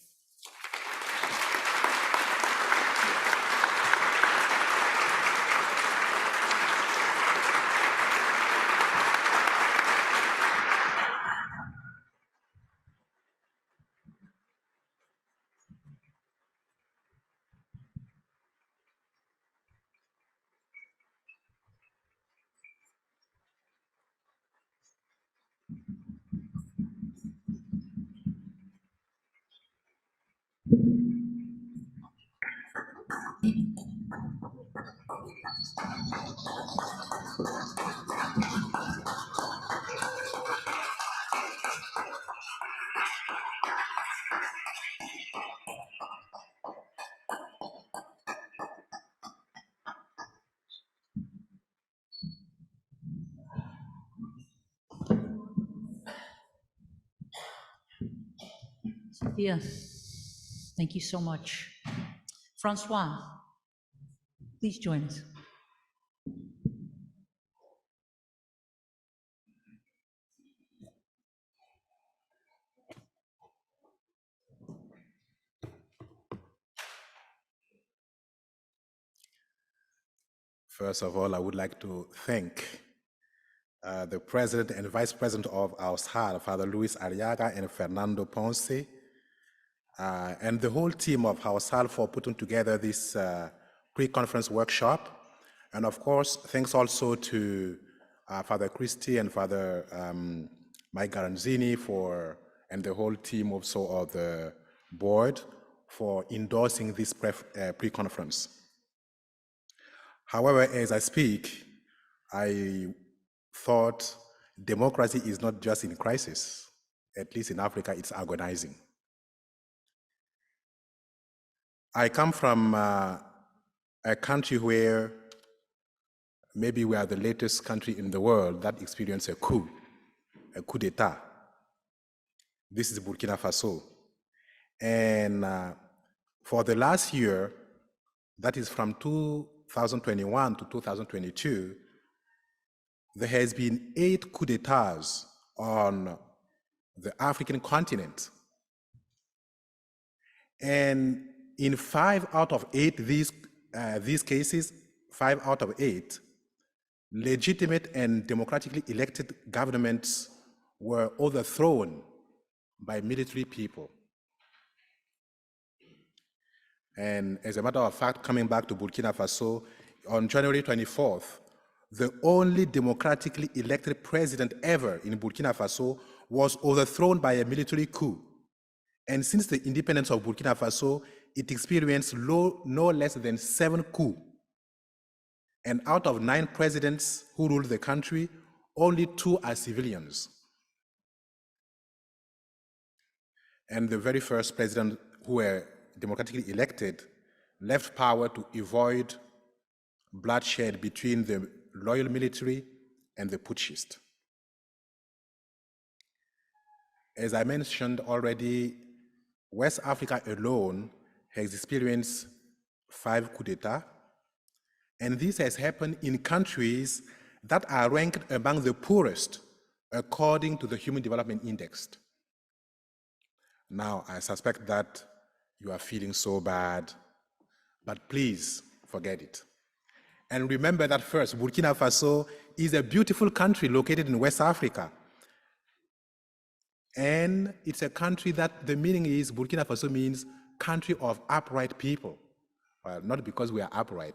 Sophia, thank you so much. Francois, please join us. First of all, I would like to thank the President and Vice President of AUSHAL, Father Luis Arriaga and Fernando Ponce, and the whole team of AUSHAL for putting together this pre-conference workshop. And of course, thanks also to Father Christie and Father Mike Garanzini and the whole team also of the board for endorsing this pre-conference. However, as I speak, I thought democracy is not just in crisis. At least in Africa, it's agonizing. I come from a country where maybe we are the latest country in the world that experienced a coup d'etat. This is Burkina Faso. And for the last year, that is from 2021 to 2022, there has been 8 coups d'etats on the African continent. And in 5 out of 8 these cases, 5 out of 8, legitimate and democratically elected governments were overthrown by military people. And as a matter of fact, coming back to Burkina Faso, on January 24th, the only democratically elected president ever in Burkina Faso was overthrown by a military coup. And since the independence of Burkina Faso, it experienced no less than 7 coups. And out of 9 presidents who ruled the country, only 2 are civilians. And the very first president who were democratically elected left power to avoid bloodshed between the loyal military and the putschist. As I mentioned already, West Africa alone has experienced 5 coups d'etat, and this has happened in countries that are ranked among the poorest according to the Human Development Index. Now, I suspect that you are feeling so bad, but please forget it. And remember that first, Burkina Faso is a beautiful country located in West Africa. And it's a country that the meaning is, Burkina Faso means country of upright people. Well, not because we are upright,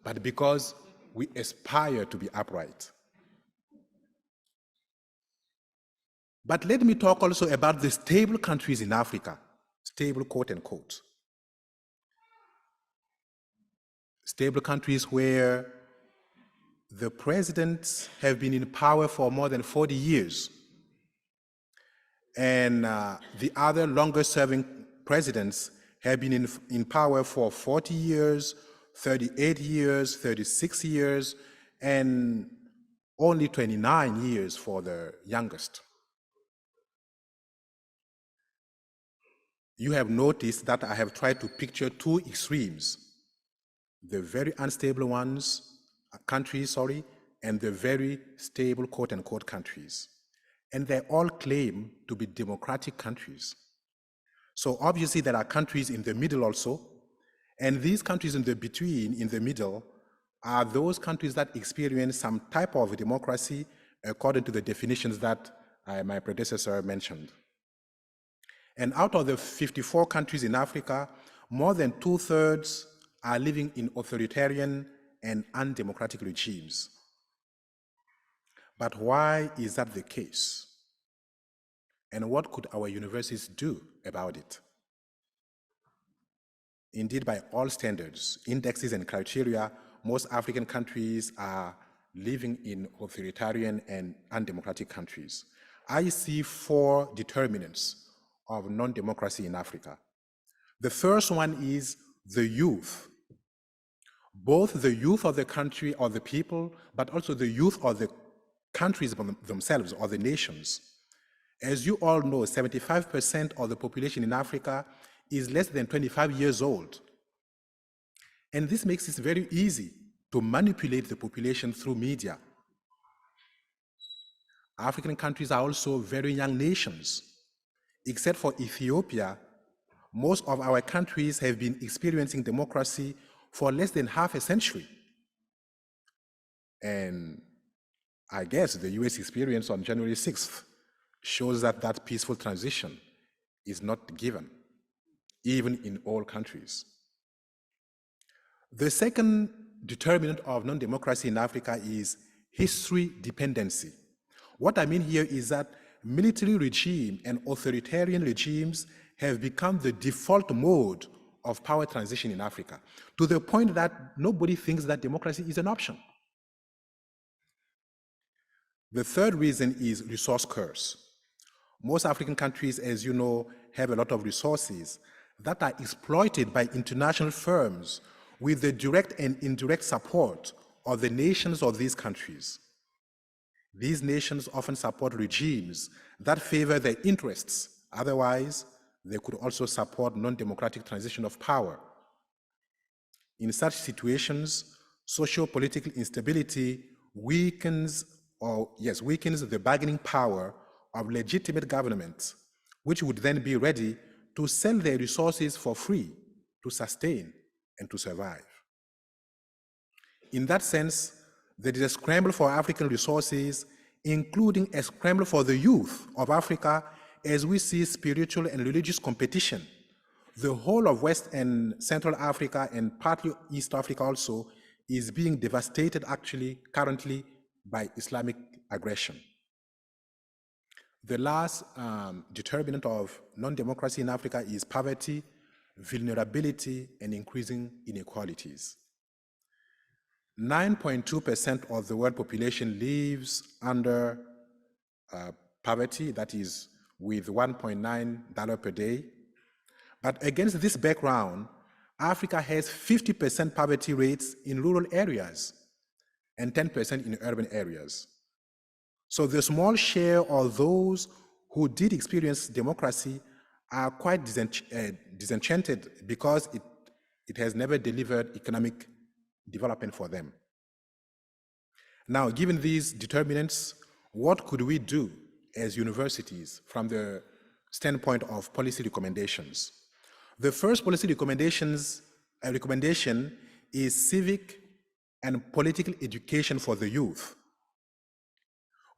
but because we aspire to be upright. But let me talk also about the stable countries in Africa, stable quote unquote. Stable countries where the presidents have been in power for more than 40 years. And the other longer serving presidents have been in power for 40 years, 38 years, 36 years, and only 29 years for the youngest. You have noticed that I have tried to picture 2 extremes, the very unstable countries, and the very stable quote-unquote countries. And they all claim to be democratic countries. So obviously there are countries in the middle also, and these countries in the middle, are those countries that experience some type of democracy according to the definitions that my predecessor mentioned. And out of the 54 countries in Africa, more than 2/3 are living in authoritarian and undemocratic regimes. But why is that the case? And what could our universities do about it? Indeed, by all standards, indexes, and criteria, most African countries are living in authoritarian and undemocratic countries. I see 4 determinants of non-democracy in Africa. The first one is the youth. Both the youth of the country or the people, but also the youth of the countries themselves or the nations. As you all know, 75% of the population in Africa is less than 25 years old. And this makes it very easy to manipulate the population through media. African countries are also very young nations. Except for Ethiopia, most of our countries have been experiencing democracy for less than half a century. And I guess the US experience on January 6th shows that that peaceful transition is not given, even in all countries. The second determinant of non-democracy in Africa is history dependency. What I mean here is that military regime and authoritarian regimes have become the default mode of power transition in Africa, to the point that nobody thinks that democracy is an option. The third reason is resource curse. Most African countries, as you know, have a lot of resources that are exploited by international firms with the direct and indirect support of the nations of these countries. These nations often support regimes that favor their interests. Otherwise, they could also support non-democratic transition of power. In such situations, socio-political instability weakens the bargaining power of legitimate governments, which would then be ready to sell their resources for free to sustain and to survive. In that sense, there is a scramble for African resources, including a scramble for the youth of Africa, as we see spiritual and religious competition. The whole of West and Central Africa, and partly East Africa also, is being devastated actually currently by Islamic aggression. The last determinant of non-democracy in Africa is poverty, vulnerability, and increasing inequalities. 9.2% of the world population lives under poverty, that is with $1.9 per day. But against this background, Africa has 50% poverty rates in rural areas and 10% in urban areas. So the small share of those who did experience democracy are quite disenchanted because it has never delivered economic development for them. Now, given these determinants, what could we do as universities from the standpoint of policy recommendations? The first policy recommendation is civic and political education for the youth.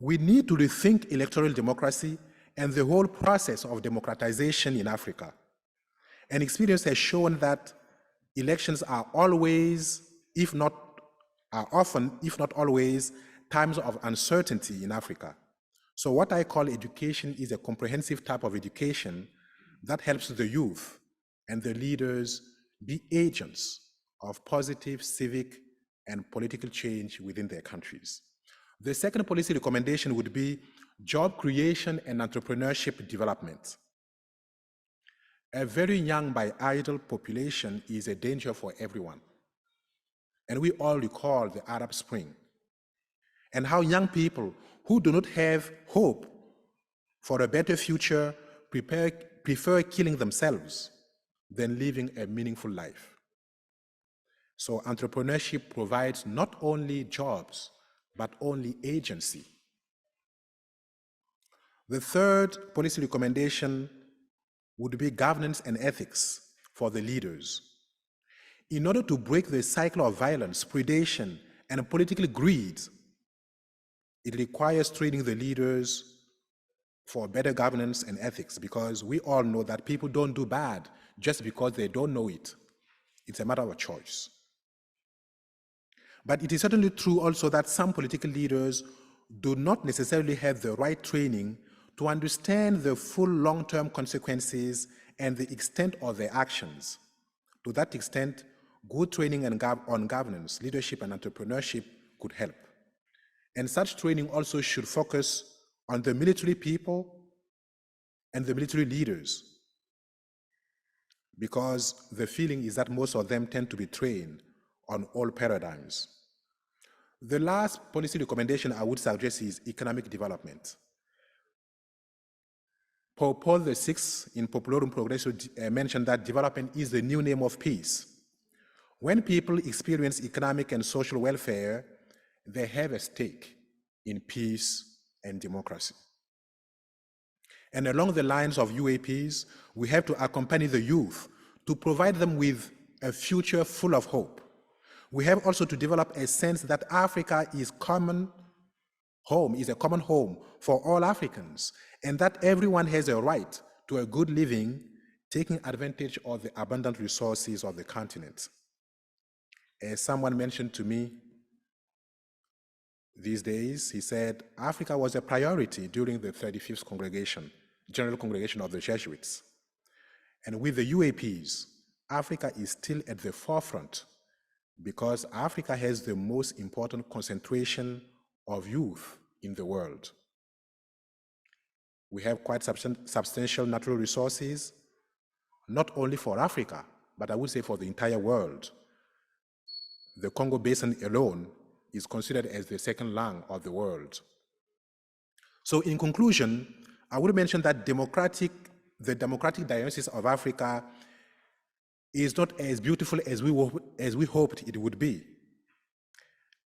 We need to rethink electoral democracy and the whole process of democratization in Africa. And experience has shown that elections are always, often, if not always, times of uncertainty in Africa. So what I call education is a comprehensive type of education that helps the youth and the leaders be agents of positive civic and political change within their countries. The second policy recommendation would be job creation and entrepreneurship development. A very young by idle population is a danger for everyone. And we all recall the Arab Spring and how young people who do not have hope for a better future prefer killing themselves than living a meaningful life. So entrepreneurship provides not only jobs, but only agency. The third policy recommendation would be governance and ethics for the leaders. In order to break the cycle of violence, predation, and political greed, it requires training the leaders for better governance and ethics, because we all know that people don't do bad just because they don't know it. It's a matter of choice. But it is certainly true also that some political leaders do not necessarily have the right training to understand the full long-term consequences and the extent of their actions. To that extent, good training on governance, leadership, and entrepreneurship could help. And such training also should focus on the military people and the military leaders, because the feeling is that most of them tend to be trained on all paradigms. The last policy recommendation I would suggest is economic development. Pope Paul VI in Populorum Progresso mentioned that development is the new name of peace. When people experience economic and social welfare, they have a stake in peace and democracy. And along the lines of UAPs, we have to accompany the youth to provide them with a future full of hope. We have also to develop a sense that Africa is a common home for all Africans, and that everyone has a right to a good living, taking advantage of the abundant resources of the continent. As someone mentioned to me these days, he said, Africa was a priority during the 35th General Congregation of the Jesuits. And with the UAPs, Africa is still at the forefront because Africa has the most important concentration of youth in the world. We have quite substantial natural resources, not only for Africa, but I would say for the entire world. The Congo Basin alone is considered as the second lung of the world. So in conclusion, I would mention that the democratic diagnosis of Africa is not as beautiful as we hoped it would be.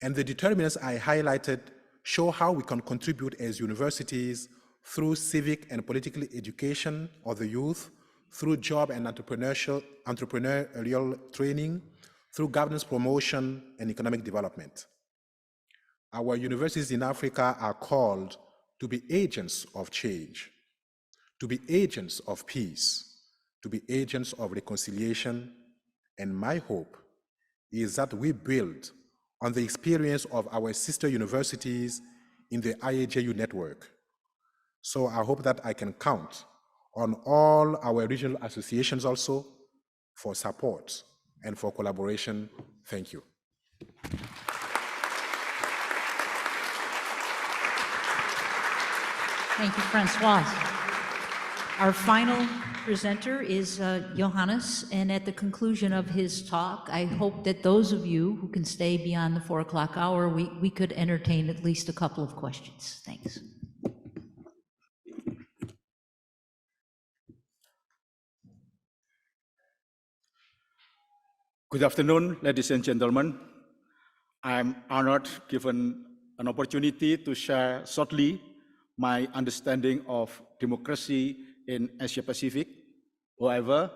And the determinants I highlighted show how we can contribute as universities through civic and political education of the youth, through job and entrepreneurial training, through governance promotion and economic development. Our universities in Africa are called to be agents of change, to be agents of peace, to be agents of reconciliation, and my hope is that we build on the experience of our sister universities in the IAJU network So I hope that I can count on all our regional associations also for support and for collaboration. Thank you. Thank you, Francois. Our final presenter is Johannes, and at the conclusion of his talk, I hope that those of you who can stay beyond the 4 o'clock hour, we could entertain at least a couple of questions. Thanks. Good afternoon, ladies and gentlemen. I'm honored given an opportunity to share shortly my understanding of democracy in Asia Pacific. However,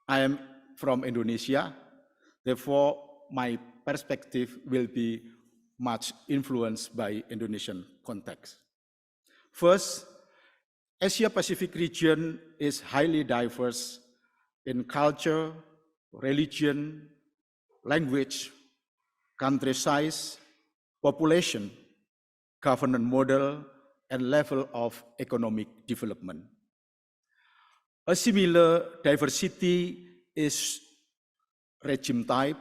I am from Indonesia, therefore my perspective will be much influenced by Indonesian context. First, Asia Pacific region is highly diverse in culture, religion, language, country size, population, governance model, and level of economic development. A similar diversity is regime type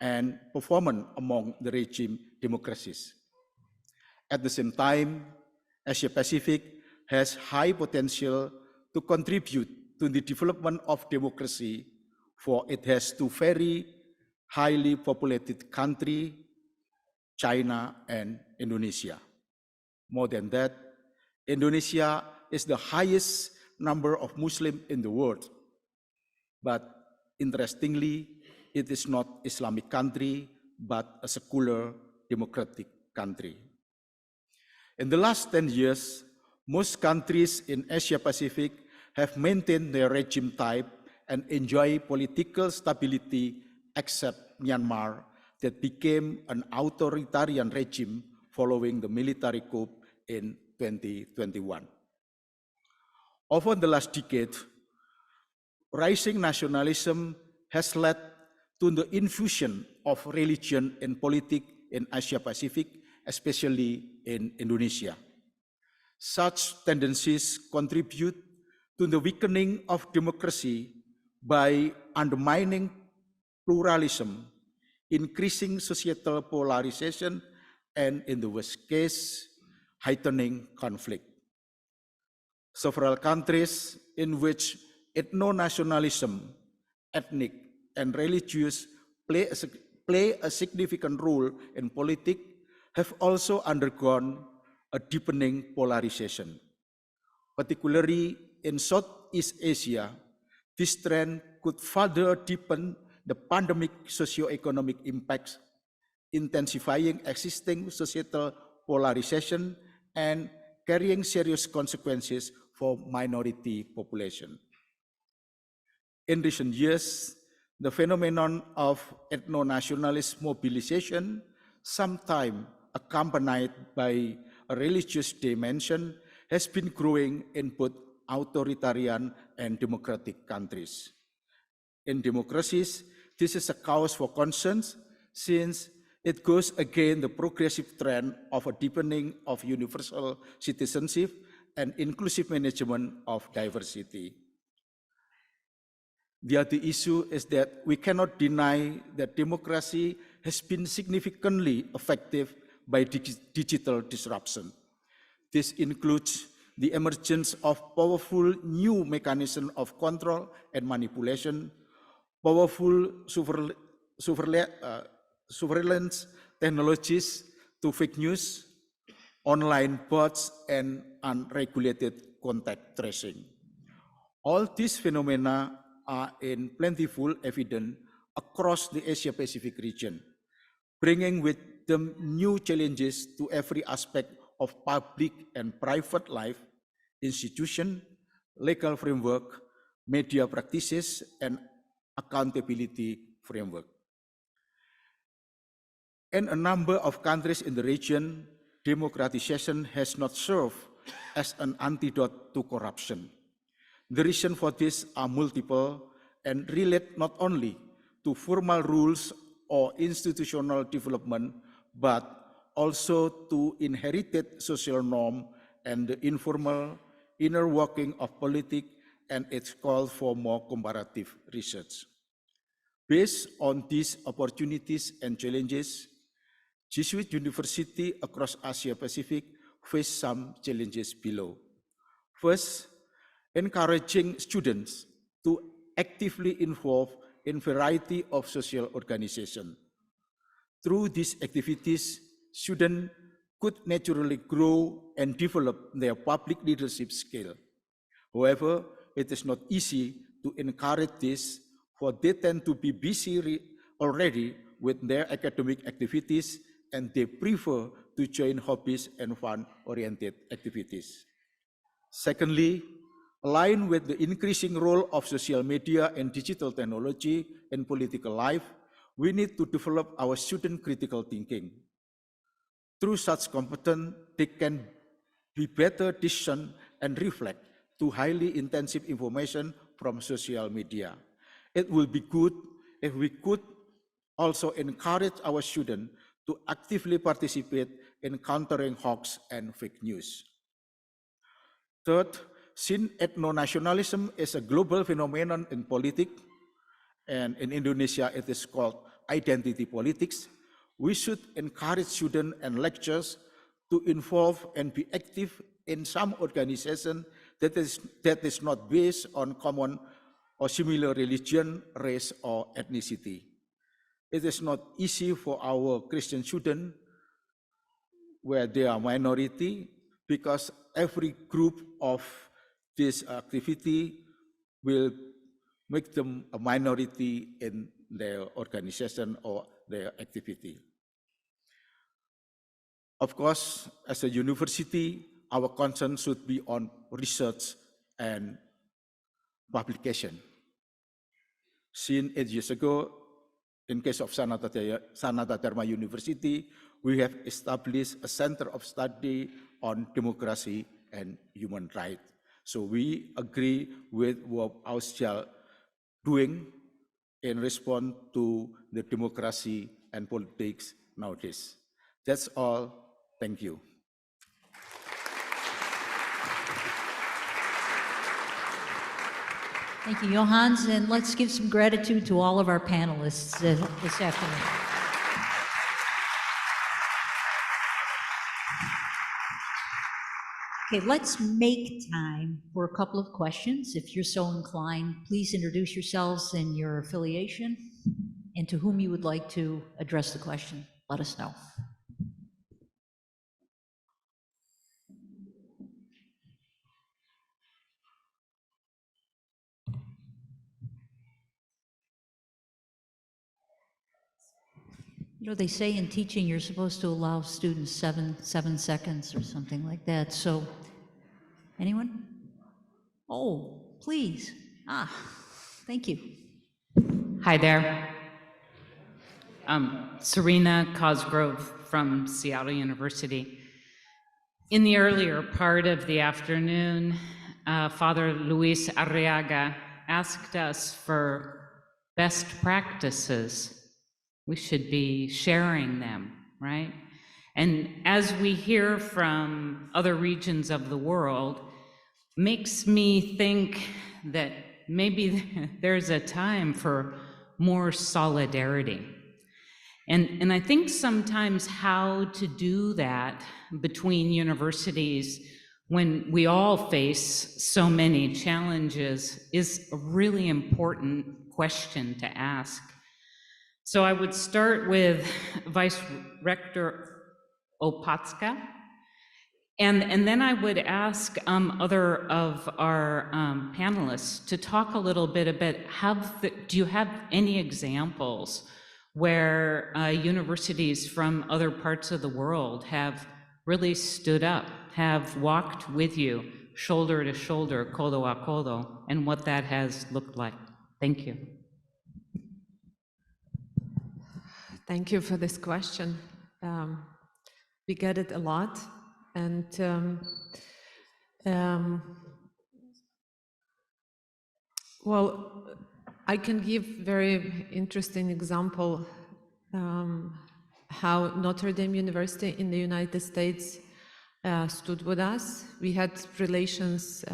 and performance among the regime democracies. At the same time, Asia Pacific has high potential to contribute to the development of democracy, for it has two very highly populated countries, China and Indonesia. More than that, Indonesia is the highest number of Muslims in the world. But interestingly, it is not an Islamic country, but a secular democratic country. In the last 10 years, most countries in Asia Pacific have maintained their regime type and enjoy political stability, except Myanmar, that became an authoritarian regime following the military coup in 2021. Over the last decade, rising nationalism has led to the infusion of religion in politics in Asia Pacific, especially in Indonesia. Such tendencies contribute to the weakening of democracy by undermining pluralism, increasing societal polarization, and in the worst case, heightening conflict. Several countries in which ethno-nationalism, ethnic and religious play a significant role in politics have also undergone a deepening polarization. Particularly in Southeast Asia, this trend could further deepen the pandemic socio-economic impacts, intensifying existing societal polarization and carrying serious consequences for minority population. In recent years, the phenomenon of ethno-nationalist mobilization, sometimes accompanied by a religious dimension, has been growing in both authoritarian and democratic countries. In democracies, this is a cause for concern since it goes against the progressive trend of a deepening of universal citizenship and inclusive management of diversity. The other issue is that we cannot deny that democracy has been significantly affected by digital disruption. This includes the emergence of powerful new mechanisms of control and manipulation, powerful surveillance technologies to fake news, online bots, and unregulated contact tracing. All these phenomena are in plentiful evidence across the Asia-Pacific region, bringing with them new challenges to every aspect of public and private life, institution, legal framework, media practices, and accountability framework. In a number of countries in the region, democratization has not served as an antidote to corruption. The reasons for this are multiple and relate not only to formal rules or institutional development, but also to inherited social norms and the informal inner working of politics and its call for more comparative research. Based on these opportunities and challenges, Jesuit universities across Asia Pacific face some challenges below. First, encouraging students to actively involve in variety of social organizations. Through these activities, students could naturally grow and develop their public leadership skill. However, it is not easy to encourage this, for they tend to be busy already with their academic activities, and they prefer to join hobbies and fun-oriented activities. Secondly, aligned with the increasing role of social media and digital technology in political life, we need to develop our student critical thinking. Through such competence, they can be better discern and reflect to highly intensive information from social media. It will be good if we could also encourage our students to actively participate in countering hoax and fake news. Third, since ethno-nationalism is a global phenomenon in politics, and in Indonesia it is called identity politics, we should encourage students and lecturers to involve and be active in some organization that is not based on common or similar religion, race, or ethnicity. It is not easy for our Christian students, where they are minority, because every group of this activity will make them a minority in their organization or their activity. Of course, as a university, our concern should be on research and publication. Since 8 years ago, in case of Sanata Dharma University, we have established a center of study on democracy and human rights. So we agree with what Usga doing in response to the democracy and politics nowadays. That's all. Thank you. Thank you, Johannes, and let's give some gratitude to all of our panelists this afternoon. Okay, let's make time for a couple of questions. If you're so inclined, please introduce yourselves and your affiliation, and to whom you would like to address the question. Let us know. You know, they say in teaching you're supposed to allow students seven seconds or something like that. So, anyone? Oh, please. Thank you. Hi there. Serena Cosgrove from Seattle University. In the earlier part of the afternoon, Father Luis Arriaga asked us for best practices. We should be sharing them, right? And as we hear from other regions of the world, makes me think that maybe there's a time for more solidarity. And I think sometimes how to do that between universities when we all face so many challenges is a really important question to ask. So I would start with Vice Rector Opatska, and then I would ask other of our panelists to talk a little bit about, do you have any examples where universities from other parts of the world have really stood up, have walked with you, shoulder to shoulder, codo a codo, and what that has looked like? Thank you. Thank you for this question. We get it a lot, and well, I can give very interesting example how Notre Dame University in the United States stood with us. We had relations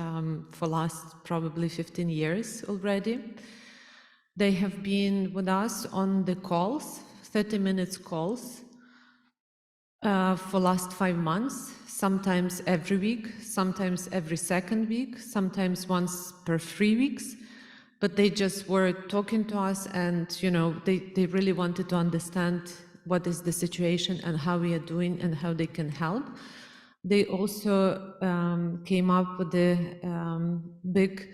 for last probably 15 years already. They have been with us on the calls, 30 minutes calls, for last 5 months, sometimes every week, sometimes every second week, sometimes once per 3 weeks. But they just were talking to us, and they really wanted to understand what is the situation and how we are doing and how they can help. They also came up with a big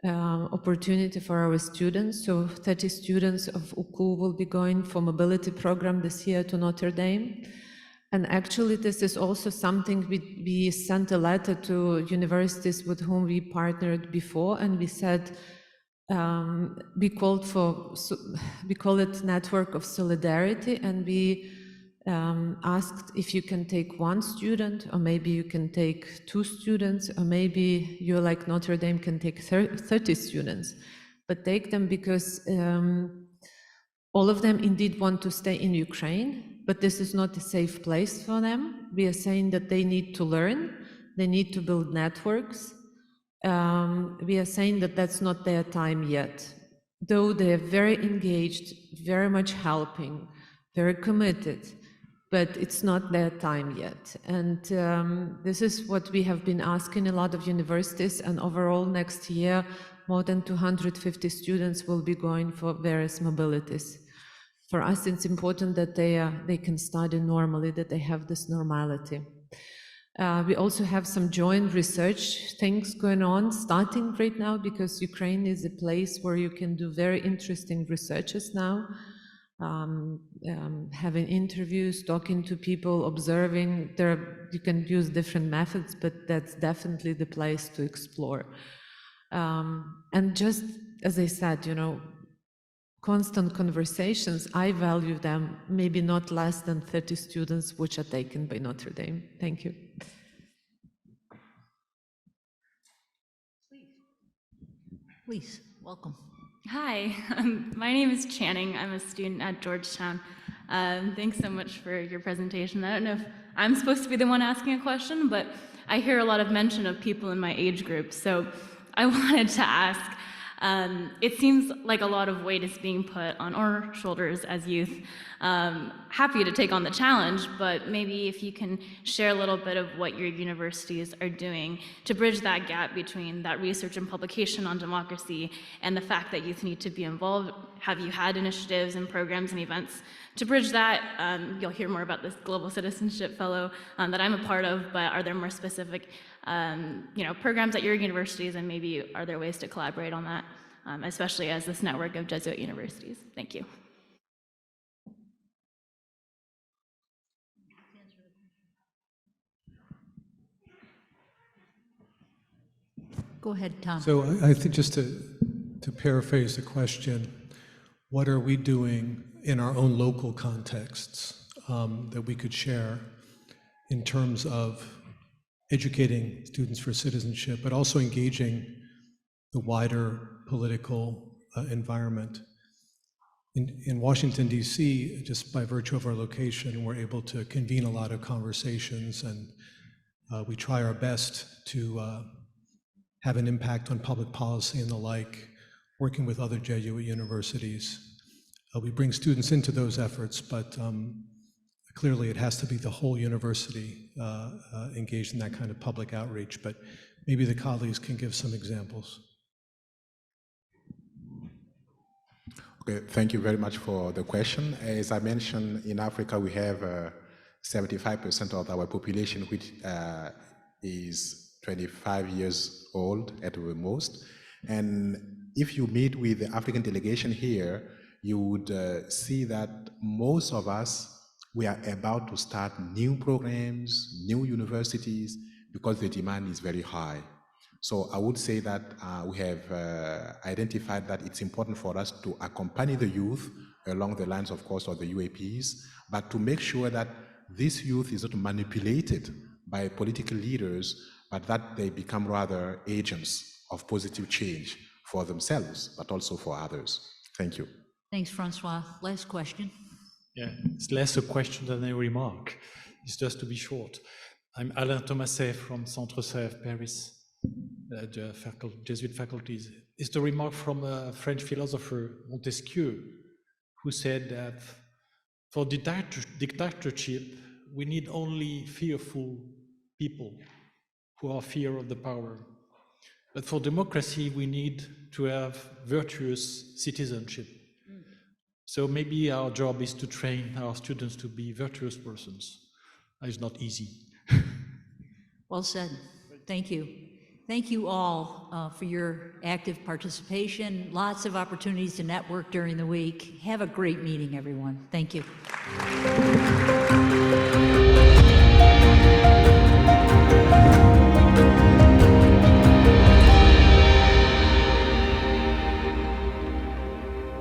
opportunity for our students. So 30 students of UKU will be going for mobility program this year to Notre Dame. And actually, this is also something we sent a letter to universities with whom we partnered before, and we said, we call it Network of Solidarity, and we asked if you can take 1 student, or maybe you can take 2 students, or maybe you, like Notre Dame, can take 30 students. But take them because all of them indeed want to stay in Ukraine, but this is not a safe place for them. We are saying that they need to learn, they need to build networks. We are saying that that's not their time yet. Though they are very engaged, very much helping, very committed, but it's not their time yet. And this is what we have been asking a lot of universities, and overall next year, more than 250 students will be going for various mobilities. For us, it's important that they can study normally, that they have this normality. We also have some joint research things going on, starting right now, because Ukraine is a place where you can do very interesting researches now, having interviews, talking to people, observing. You can use different methods, but that's definitely the place to explore. And just as I said, constant conversations, I value them, maybe not less than 30 students which are taken by Notre Dame. Thank you. Please, welcome. Hi, my name is Channing. I'm a student at Georgetown. Thanks so much for your presentation. I don't know if I'm supposed to be the one asking a question, but I hear a lot of mention of people in my age group, so I wanted to ask, it seems like a lot of weight is being put on our shoulders as youth. Happy to take on the challenge, but maybe if you can share a little bit of what your universities are doing to bridge that gap between that research and publication on democracy and the fact that youth need to be involved. Have you had initiatives and programs and events to bridge that? You'll hear more about this Global Citizenship Fellow that I'm a part of, but are there more specific programs at your universities, and maybe are there ways to collaborate on that, especially as this network of Jesuit universities? Thank you. Go ahead, Tom. So I think just to paraphrase the question, what are we doing in our own local contexts that we could share in terms of educating students for citizenship, but also engaging the wider political environment. In Washington, D.C., just by virtue of our location, we're able to convene a lot of conversations, and we try our best to have an impact on public policy and the like, working with other Jesuit universities. We bring students into those efforts, but clearly it has to be the whole university engaged in that kind of public outreach, but maybe the colleagues can give some examples. Okay, thank you very much for the question. As I mentioned, in Africa, we have 75% of our population, which is 25 years old at the most. And if you meet with the African delegation here, you would see that most of us, we are about to start new programs, new universities, because the demand is very high. So I would say that we have identified that it's important for us to accompany the youth along the lines, of course, of the UAPs, but to make sure that this youth is not manipulated by political leaders, but that they become rather agents of positive change for themselves, but also for others. Thank you. Thanks, Francois. Last question. Yeah, it's less a question than a remark. It's just to be short. I'm Alain Thomaset from Centre CF Paris, the Jesuit faculties. It's the remark from a French philosopher, Montesquieu, who said that for dictatorship, we need only fearful people who are fear of the power. But for democracy, we need to have virtuous citizenship. So maybe our job is to train our students to be virtuous persons. It's not easy. Well said. Thank you. Thank you all for your active participation. Lots of opportunities to network during the week. Have a great meeting, everyone. Thank you.